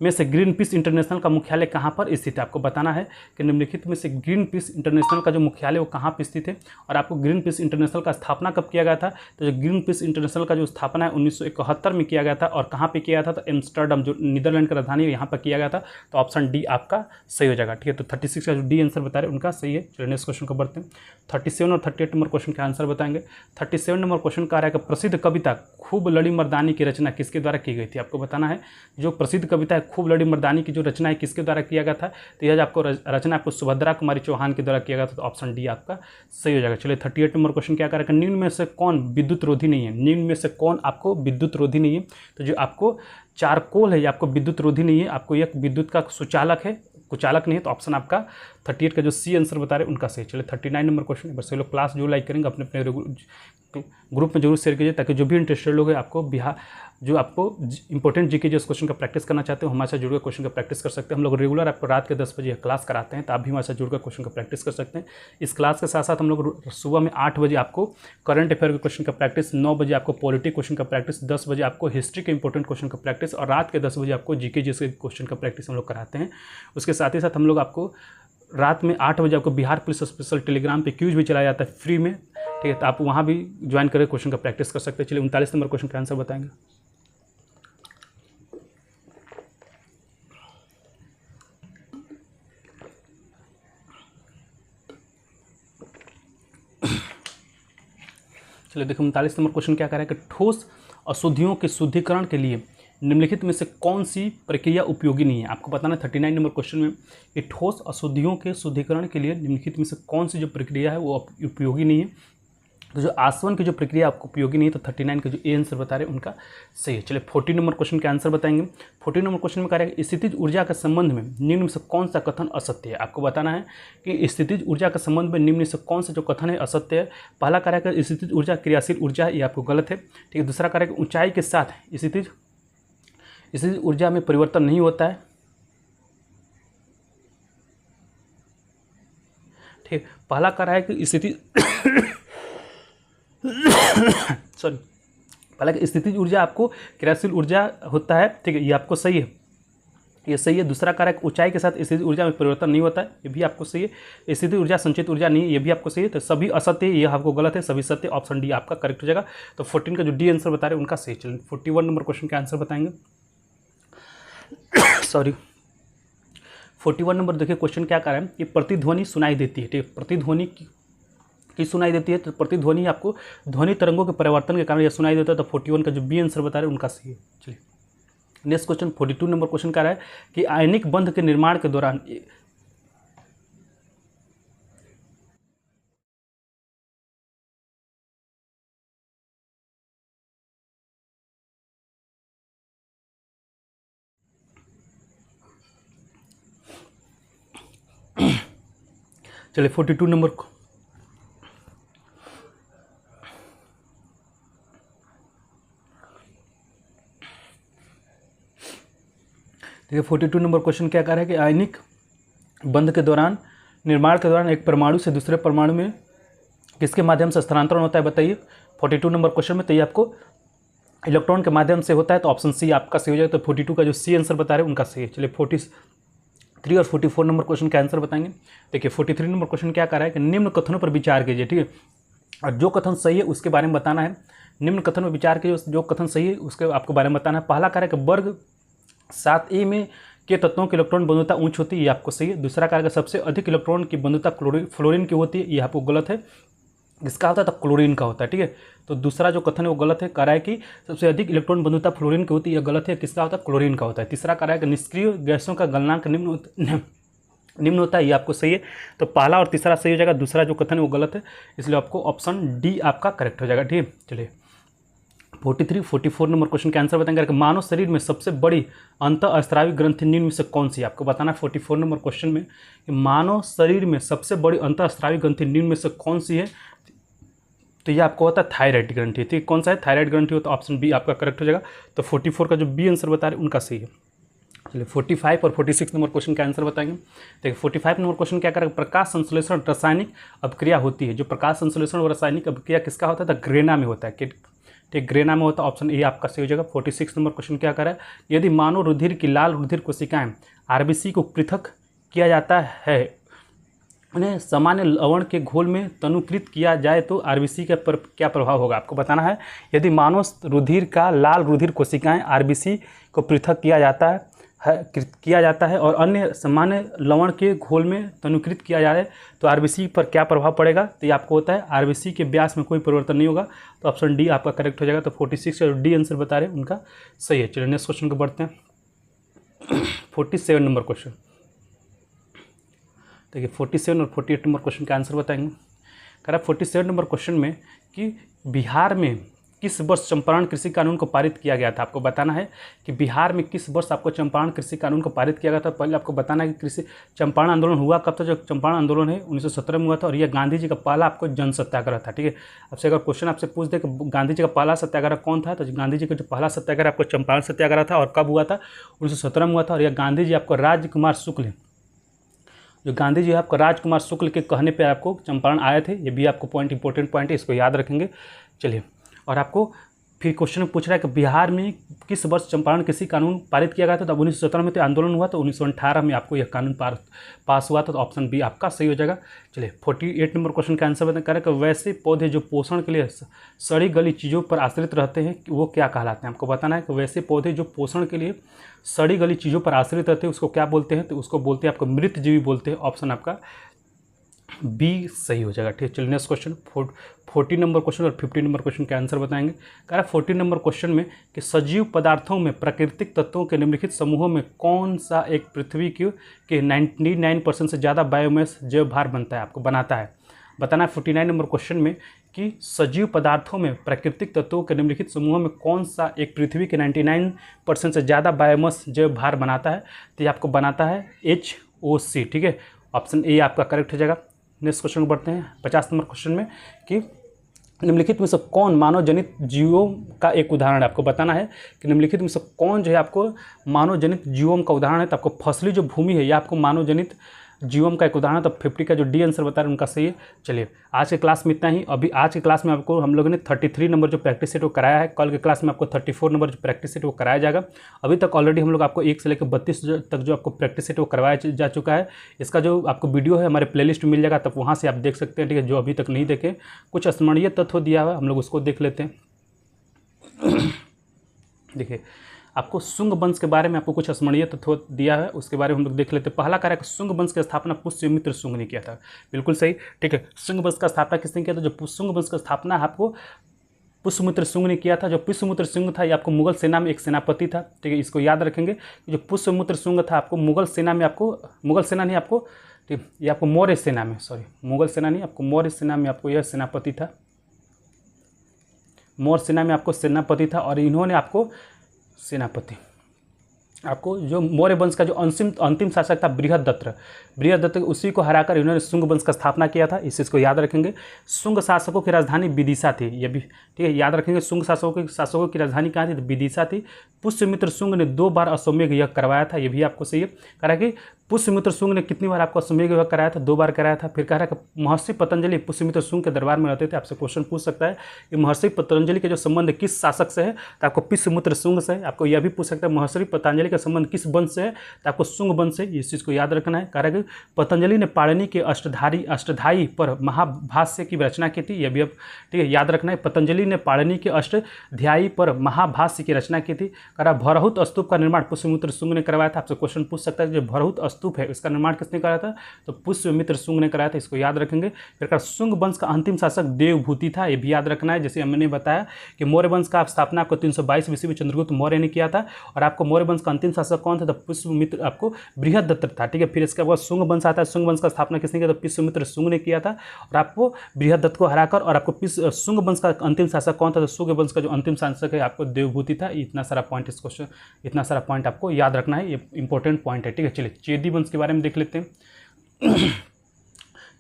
में से ग्रीन पीस इंटरनेशनल का मुख्यालय कहाँ पर स्थित है। आपको बताना है कि निम्नलिखित में से ग्रीन पीस इंटरनेशनल का जो मुख्यालय वो कहाँ पर स्थित है और आपको ग्रीन पीस इंटरनेशनल का स्थापना कब किया गया था। तो जो ग्रीन पीस इंटरनेशनल का जो स्थापना है 1971 में किया गया था और कहाँ पर किया गया था, तो एम्स्टर्डम जो नीदरलैंड का राजधानी है यहाँ पर किया गया था। तो ऑप्शन डी आपका सही हो जाएगा। ठीक है, तो 36 का जो डी आंसर बता रहे उनका सही है। चलिए नेक्स्ट क्वेश्चन को बढ़ते हैं। 37 और 38 नंबर क्वेश्चन का आंसर बताएंगे। 37 नंबर क्वेश्चन का आ रहा है कि प्रसिद्ध कविता खूब लड़ी मर्दानी की रचना किसके द्वारा की गई थी। आपको बताना है जो प्रसिद्ध कविता है खूब लड़ी मर्दानी की जो रचना है किसके द्वारा किया गया था। तो यह आपको रचना आपको सुभद्रा कुमारी चौहान के द्वारा किया गया था। तो ऑप्शन डी आपका सही हो जाएगा। चलिए 38 नंबर क्वेश्चन क्या करेगा, निम्न में से कौन विद्युत रोधी नहीं है। निम्न में से कौन आपको विद्युत रोधी नहीं है। तो जो आपको चारकोल है ये आपको विद्युत रोधी नहीं है, आपको एक विद्युत का सुचालक है, कुचालक नहीं है। तो ऑप्शन आपका 38 का जो सी आंसर बता रहे हैं उनका सही। चलिए 39 नंबर क्वेश्चन है। बस ये लोग क्लास जो लाइक करेंगे अपने अपने ग्रुप में जरूर शेयर कीजिए ताकि जो भी इंटरेस्टेड लोग हैं आपको जो आपको इंपॉर्टेंट जीके जो इस क्वेश्चन का प्रैक्टिस करना चाहते हो हमारे साथ जुड़कर क्वेश्चन का प्रैक्टिस कर सकते हैं। हम लोग रेगुलर आपको रात के 10 बजे क्लास कराते हैं, तो आप भी हमारे साथ जुड़कर क्वेश्चन का प्रैक्टिस कर सकते हैं। इस क्लास के साथ साथ हम लोग सुबह में 8 बजे आपको करंट अफेयर के क्वेश्चन का प्रैक्टिस, 9 बजे आपको पॉलिटिक क्वेश्चन का प्रैक्टिस, 10 बजे आपको हिस्ट्री के इंपॉर्टेंट क्वेश्चन का प्रैक्टिस और रात के 10 बजे आपको जीके जैसे क्वेश्चन का प्रैक्टिस हम लोग कराते हैं। उसके साथ ही साथ हम लोग आपको रात में 8 बजे आपको बिहार पुलिस स्पेशल टेलीग्राम पे क्यूज भी चलाया जाता है फ्री में। ठीक है, तो आप वहाँ भी ज्वाइन करके क्वेश्चन का प्रैक्टिस कर सकते हैं। चलिए 39 नंबर क्वेश्चन का आंसर बताएंगे। चलिए देखो 39 नंबर क्वेश्चन क्या कह रहा है कि ठोस अशुद्धियों के शुद्धिकरण के लिए निम्नलिखित में से कौन सी प्रक्रिया उपयोगी नहीं है। आपको बताना 39 नंबर क्वेश्चन में कि ठोस अशुद्धियों के शुद्धिकरण के लिए निम्नलिखित में से कौन सी जो प्रक्रिया है वो उपयोगी नहीं है। तो जो आसवन की जो प्रक्रिया आपको उपयोगी नहीं है, तो 39 का जो ए आंसर बता रहे हैं उनका सही है। चलिए 40 नंबर क्वेश्चन का आंसर बताएंगे। 40 नंबर क्वेश्चन में कह रहा है कि स्थितिज ऊर्जा के संबंध में निम्न में से कौन सा कथन असत्य है। आपको बताना है कि स्थितिज ऊर्जा के संबंध में निम्न में से कौन सा जो कथन है असत्य है। पहला कह रहा है कि स्थितिज ऊर्जा क्रियाशील ऊर्जा है, ये आपको गलत है। ठीक है, दूसरा कह रहा है कि ऊंचाई के साथ स्थितिज ऊर्जा में परिवर्तन नहीं होता है। ठीक, पहला कह रहा है कि स्थिति सॉरी, पहला स्थितिज ऊर्जा आपको क्रियाशील ऊर्जा होता है। ठीक है, ये आपको सही है, ये सही है। दूसरा कारक ऊंचाई के साथ स्थितिज ऊर्जा में परिवर्तन नहीं होता है, ये भी आपको सही है। स्थितिज ऊर्जा संचित ऊर्जा नहीं है, ये भी आपको सही है। तो सभी असत्य, ये आपको गलत है, सभी सत्य, ऑप्शन डी आपका करेक्ट हो जाएगा। तो 14 का जो डी आंसर बता रहे हैं उनका सही। चलिए 41 नंबर क्वेश्चन का आंसर बताएंगे। सॉरी 41 नंबर देखिए क्वेश्चन क्या कर रहा है कि प्रतिध्वनि सुनाई देती है। ठीक है, प्रतिध्वनि की सुनाई देती है। तो प्रतिध्वनि आपको ध्वनि तरंगों के परिवर्तन के कारण यह सुनाई देता है। तो 41 का जो बी आंसर बता रहे हैं उनका सही है। चलिए नेक्स्ट क्वेश्चन 42 नंबर क्वेश्चन का रहा है कि आयनिक बंध के निर्माण के दौरान चलिए 42 नंबर देखिए 42 नंबर क्वेश्चन क्या कह रहा है कि आयनिक बंध के दौरान निर्माण के दौरान एक परमाणु से दूसरे परमाणु में किसके माध्यम से स्थानांतरण होता है बताइए। 42 नंबर क्वेश्चन में तो ये आपको इलेक्ट्रॉन के माध्यम से होता है, तो ऑप्शन सी आपका सही हो जाएगा। तो 42 का जो सी आंसर बता रहे हैं उनका सही है। चलिए 43 और 44 नंबर क्वेश्चन का आंसर बताएंगे। देखिए 43 नंबर क्वेश्चन क्या कर रहा है कि निम्न कथनों पर विचार कीजिए, ठीक है, और जो कथन सही है उसके बारे में बताना है। निम्न कथन में विचार कीजिए, जो कथन सही है उसके आपको बारे में बताना है। पहला कार्य कि वर्ग 7a में के तत्वों की इलेक्ट्रॉन बंधुता उच्च होती है, ये आपको सही है। दूसरा कार्य सबसे अधिक इलेक्ट्रॉन की बंधुता फ्लोरीन की होती है, ये आपको गलत है। इसका होता है तो क्लोरीन का होता है, ठीक है। तो दूसरा जो कथन है वो गलत है। कह रहा है कि सबसे अधिक इलेक्ट्रॉन बंधुता फ्लोरीन की होती है, यह गलत है। किसका होता है? क्लोरीन का होता है। तीसरा कह रहा है कि निष्क्रिय गैसों का गलनांक निम्न होता है, ये आपको सही है। तो पहला और तीसरा सही हो जाएगा, दूसरा जो कथन है वो गलत है, इसलिए आपको ऑप्शन डी आपका करेक्ट हो जाएगा, ठीक है। चलिए 43, 44 नंबर क्वेश्चन का आंसर बताएंगे कि मानव शरीर में सबसे बड़ी अंतःस्रावी ग्रंथि निम्न में से कौन सी है। आपको बताना है 44 नंबर क्वेश्चन में कि मानव शरीर में सबसे बड़ी अंतःस्रावी ग्रंथि निम्न में से कौन सी है। तो ये आपको होता है थायराइड ग्रंथि, ठीक। कौन सा है? थायराइड ग्रंथि हो, तो ऑप्शन बी आपका करेक्ट हो जाएगा। तो 44 का जो बी आंसर बता रहे हैं उनका सही है। चलिए 45 और 46 नंबर क्वेश्चन का आंसर बताएंगे। देखिए 45 नंबर क्वेश्चन क्या करेगा? प्रकाश संश्लेषण रासायनिक अभिक्रिया होती है। जो प्रकाश संश्लेषण और रासायनिक अभिक्रिया किसका होता है? तो ग्रेना में होता है, ठीक, ग्रेना में होता है। ऑप्शन ए आपका सही हो जाएगा। 46 नंबर क्वेश्चन क्या कर रहा है? यदि मानव रुधिर की लाल रुधिर कोशिकाएं आरबीसी को पृथक किया जाता है, उन्हें सामान्य लवण के घोल में तनुकृत किया जाए तो आरबीसी के पर क्या प्रभाव होगा? आपको बताना है। यदि मानव रुधिर का लाल रुधिर कोशिकाएं आरबीसी को पृथक किया जाता है और अन्य सामान्य लवण के घोल में तनुकृत किया जाए तो आरबीसी पर क्या प्रभाव पड़ेगा? तो ये आपको होता है आरबीसी के व्यास में कोई परिवर्तन नहीं होगा, तो ऑप्शन डी आपका करेक्ट हो जाएगा। तो 46 का डी आंसर बता रहे हैं उनका सही है। चलिए नेक्स्ट क्वेश्चन को बढ़ते हैं। 47 नंबर क्वेश्चन, देखिए 47 और 48 नंबर क्वेश्चन का आंसर बताएंगे। कह रहा है 47 नंबर क्वेश्चन में कि बिहार में किस वर्ष चंपारण कृषि कानून को पारित किया गया था। आपको बताना है कि बिहार में किस वर्ष आपको चंपारण कृषि कानून को पारित किया गया था। पहले आपको बताना है कि कृषि चंपारण आंदोलन हुआ कब था। जो चंपारण आंदोलन है 1917 में हुआ था और यह गांधी जी का पहला आपको जन सत्याग्रह था, ठीक है। आपसे अगर क्वेश्चन आपसे पूछ दे कि गांधी जी का पहला सत्याग्रह कौन था, तो गांधी जी का जो पहला सत्याग्रह आपको चंपारण सत्याग्रह था और कब हुआ था? 1917 में हुआ था। और यह गांधी जी आपको राजकुमार शुक्ल, जो गांधी जी आपको राजकुमार शुक्ल के कहने पे आपको चंपारण आए थे। ये भी आपको पॉइंट इंपॉर्टेंट पॉइंट है, इसको याद रखेंगे। चलिए, और आपको फिर क्वेश्चन में पूछ रहा है कि बिहार में किस वर्ष चंपारण कृषि कानून पारित किया गया था। तो 1917 में तो आंदोलन हुआ, तो 1918 में आपको यह कानून पास हुआ था, तो ऑप्शन बी आपका सही हो जाएगा। चलिए 48 नंबर क्वेश्चन का आंसर बता कि वैसे पौधे जो पोषण के लिए सड़ी गली चीज़ों पर आश्रित रहते हैं वो क्या कहलाते हैं। आपको बताना है कि वैसे पौधे जो पोषण के लिए सड़ी गली चीज़ों पर आश्रित रहते हैं उसको क्या बोलते हैं। तो उसको बोलते हैं आपको मृतजीवी बोलते हैं। ऑप्शन आपका बी सही हो जाएगा, ठीक है। चलिए नेक्स्ट क्वेश्चन 40 नंबर क्वेश्चन और 50 नंबर क्वेश्चन के आंसर बताएंगे। कह रहा है 40 नंबर क्वेश्चन में कि सजीव पदार्थों में प्राकृतिक तत्वों के निम्नलिखित समूहों में कौन सा एक पृथ्वी के 99% से ज़्यादा बायोमास जैव भार बनाता है। बताना है 49 नंबर क्वेश्चन में कि सजीव पदार्थों में प्राकृतिक तत्वों के निम्नलिखित समूहों में कौन सा एक पृथ्वी के 99% से ज़्यादा बायोमास जैव भार बनाता है। तो ये आपको बनाता है HOC, ठीक है। ऑप्शन ए आपका करेक्ट हो जाएगा। नेक्स्ट क्वेश्चन को बढ़ते हैं 50 नंबर क्वेश्चन में कि निम्नलिखित में से कौन मानव जनित जीवों का एक उदाहरण है। आपको बताना है कि निम्नलिखित में से कौन जो है आपको मानव जनित जीवों का उदाहरण है। तो आपको फसली जो भूमि है यह आपको मानव जनित जीवों का एक उदाहरण है। तो 50 का जो डी आंसर बता रहे हैं उनका सही है। चलिए आज के क्लास में इतना ही। अभी आज के क्लास में आपको हम लोगों ने 33 नंबर जो प्रैक्टिस सेट वो कराया है। कल के क्लास में आपको 34 नंबर जो प्रैक्टिस सेट वो कराया जाएगा। अभी तक ऑलरेडी हम लोग आपको 1 से लेकर 32 तक जो आपको प्रैक्टिस सेट वो करवाया जा चुका है। इसका जो आपको वीडियो है हमारे प्लेलिस्ट में मिल जाएगा, तब वहाँ से आप देख सकते हैं, ठीक है। जो अभी तक नहीं देखे, कुछ स्मरणीय तत्व दिया हुआ है, हम लोग उसको देख लेते हैं। देखिए आपको शुंग वंश के बारे में आपको कुछ स्मरणीय तत्व दिया है, उसके बारे में हम लोग देख लेते हैं। पहला कार्य शुंग वंश की स्थापना पुष्यमित्र शुंग ने किया था। बिल्कुल सही, ठीक है। शुंग वंश का स्थापना किसने किया था? जो शुंग वंश का स्थापना आपको पुष्यमित्र शुंग ने किया था। जो पुष्यमित्र शुंग था ये आपको मुगल सेना में एक सेनापति था, ठीक है। इसको याद रखेंगे। जो पुष्यमित्र शुंग था आपको मुगल सेना में ठीक, ये आपको मौर्य सेना में, मुगल सेना नहीं, आपको मौर्य सेना में आपको यह सेनापति था। मौर्य सेना में आपको सेनापति था और इन्होंने आपको सेनापति आपको जो मौर्य वंश का जो अंतिम शासक था बृहदत्त, उसी को हराकर इन्होंने शुंग वंश का स्थापना किया था। इस चीज़ को याद रखेंगे। शुंग शासकों की राजधानी विदिशा थी, ये भी ठीक है, याद रखेंगे। शुंग शासकों की राजधानी कहाँ थी? तो विदिशा थी। पुष्यमित्र शुंग ने 2 बार अश्वमेध यज्ञ करवाया था, ये भी आपको सही है। कह रहा है कि पुष्यमित्र शुंग ने कितनी बार आपको अश्वमेध यज्ञ कराया था? 2 बार कराया था। फिर कह रहा है कि महर्षि पतंजलि पुष्यमित्र शुंग के दरबार में रहते थे। आपसे क्वेश्चन पूछ सकता है कि महर्षि पतंजलि के जो संबंध किस शासक से है? तो आपको पुष्यमित्र शुंग से है। आपको यह भी पूछ सकता है महर्षि पतंजलि का संबंध किस वंश से है? तो आपको शुंग वंश से, इस चीज़ को याद रखना है। कह रहा है कि पतंजलि ने पाणिनि के अष्टधाई पर महाभाष्य की रचना की थी, यह भी अब ठीक है याद रखना है। पतंजलि ने पाणिनि के अष्टाध्यायी पर महाभाष्य की रचना की थी। कह रहा भरहुत स्तूप का निर्माण पुष्यमित्र शुंग ने करवाया था। आपसे क्वेश्चन पूछ सकता है जो भरहुत स्तूप है इसका निर्माण किसने कराया था? तो पुष्यमित्र शुंग ने कराया था, इसको याद रखेंगे। फिर कहा शुंग वंश का अंतिम शासक देवभूति था, ये भी याद रखना है। जैसे मैंने बताया कि मौर्य वंश का स्थापना आपको 322 ईस्वी में चंद्रगुप्त मौर्य ने किया था। और आपको मौर्य वंश का अंतिम शासक कौन था? तो पुष्यमित्र आपको बृहदत्त था, ठीक है। फिर इसके बाद शुंग वंश आता है। शुंग वंश का स्थापना किसने किया? तो पुष्यमित्र शुंग ने किया था। और आपको बृहदत्त को हराकर, और आपको शुंग वंश का अंतिम शासक कौन था? तो शुंग वंश का जो अंतिम शासक है आपको देवभूति था। इतना सारा पॉइंट इस क्वेश्चन, इतना सारा पॉइंट आपको याद रखना है, ये इंपॉर्टेंट पॉइंट है, ठीक है। चलिए चेदी वंश के बारे में देख लेते हैं।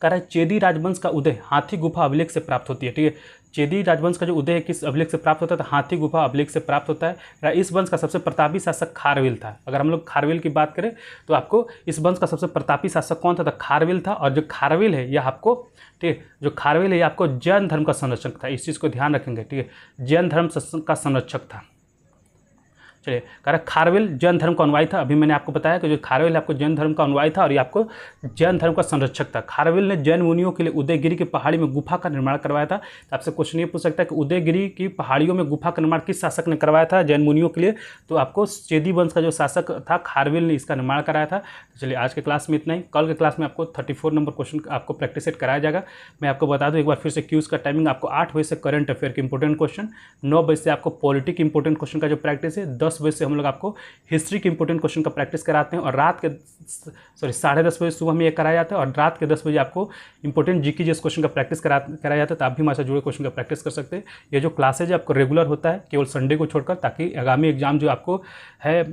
कह रहा है चेदी राजवंश का उदय हाथी गुफा अभिलेख से प्राप्त होती है, ठीक है। चेदी राजवंश का जो उदय है किस अभिलेख से प्राप्त होता है? तो हाथी गुफा अभिलेख से प्राप्त होता है। इस वंश का सबसे प्रतापी शासक खारवेल था। अगर हम लोग खारवेल की बात करें तो आपको इस वंश का सबसे प्रतापी शासक कौन था? तो खारवेल था। और जो खारवेल है यह आपको, ठीक है, जो खारवेल है यह आपको जैन धर्म का संरक्षक था। इस चीज़ को ध्यान रखेंगे, ठीक है, जैन धर्म का संरक्षक था। चलिए, कह रहा खारवेल जैन धर्म का अनुयायी था। अभी मैंने आपको बताया कि जो खारवेल आपको जैन धर्म का अनुयायी था और ये आपको जैन धर्म का संरक्षक था। खारवेल ने जैन मुनियों के लिए उदयगिरी की पहाड़ी में गुफा का निर्माण करवाया था। तो आपसे क्वेश्चन ये पूछ सकता है कि उदयगिरी की पहाड़ियों में गुफा का निर्माण किस शासक ने करवाया था जैन मुनियों के लिए? तो आपको चेदी वंश का जो शासक था खारवेल ने इसका निर्माण कराया था। तो चलिए आज के क्लास में इतना ही। कल के क्लास में आपको 34 नंबर क्वेश्चन आपको प्रैक्टिस सेट कराया जाएगा। मैं आपको बता दूँ एक बार फिर से, क्यूज़ का टाइमिंग आपको 8 बजे से करंट अफेयर के इंपॉर्टेंट क्वेश्चन, 9 बजे से आपको पॉलिटिक इंपॉर्टेंट क्वेश्चन का जो प्रैक्टिस है, 10 बजे से हम लोग आपको हिस्ट्री के इंपॉर्टेंट क्वेश्चन का प्रैक्टिस कराते हैं। और रात के 10:30 बजे सुबह में ये कराया जाता है। और रात के 10 बजे आपको इंपॉर्टेंट जीके जिस क्वेश्चन का प्रैक्टिस कराया जाता है। तो आप भी हमारे साथ जुड़े क्वेश्चन का प्रैक्टिस कर सकते हैं। ये जो क्लासेज है आपको रेगुलर होता है, केवल संडे को छोड़कर, ताकि आगामी एग्जाम जो आपको है,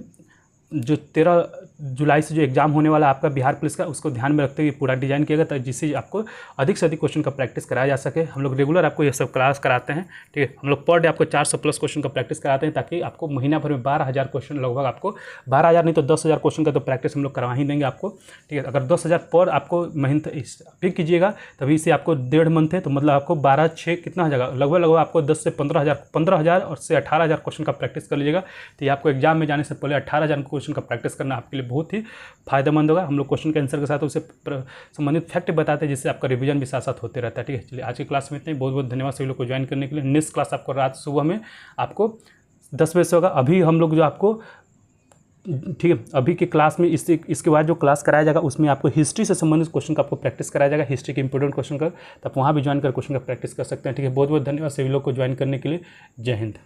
जो 13 जुलाई से जो एग्जाम होने वाला आपका बिहार पुलिस का, उसको ध्यान में रखते हुए पूरा डिजाइन किया गया, जिससे आपको अधिक से अधिक क्वेश्चन का प्रैक्टिस कराया जा सके। हम लोग रेगुलर आपको ये सब क्लास कराते हैं, ठीक है। हम लोग पर डे आपको 400+ क्वेश्चन का प्रैक्टिस कराते हैं, ताकि आपको महीना भर में 12,000 क्वेश्चन, लगभग आपको 12,000 नहीं तो 10,000 क्वेश्चन का तो प्रैक्टिस हम लोग करवा ही देंगे आपको, ठीक है। अगर 10,000 पर आपको महीने पिक कीजिएगा तभी से आपको 1.5 मंथ है, तो मतलब आपको 12/6 कितना हो जाएगा, लगभग आपको 10 से 15,000 और से 18,000 क्वेश्चन का प्रैक्टिस कर लीजिएगा। तो ये आपको एग्जाम में जाने से पहले 18,000 क्वेश्चन का प्रैक्टिस करना आपके लिए बहुत ही फायदेमंद होगा। हम लोग क्वेश्चन के आंसर के साथ उससे संबंधित फैक्ट बताते हैं, जिससे आपका रिवीजन भी साथ साथ होते रहता है, ठीक है। चलिए आज की क्लास में इतना ही। बहुत बहुत धन्यवाद सभी लोग को ज्वाइन करने के लिए। नेक्स्ट क्लास आपको रात सुबह में आपको 10 बजे से होगा। अभी हम लोग जो आपको, ठीक है, अभी के क्लास में इसके बाद जो क्लास कराया जाएगा उसमें आपको हिस्ट्री से संबंधित क्वेश्चन का आपको प्रैक्टिस कराया जाएगा, हिस्ट्री के इंपॉर्टेंट क्वेश्चन का। तो आप वहाँ भी ज्वाइन कर क्वेश्चन का प्रैक्टिस कर सकते हैं, ठीक है। बहुत बहुत धन्यवाद सभी लोग को ज्वाइन करने के लिए। जय हिंद।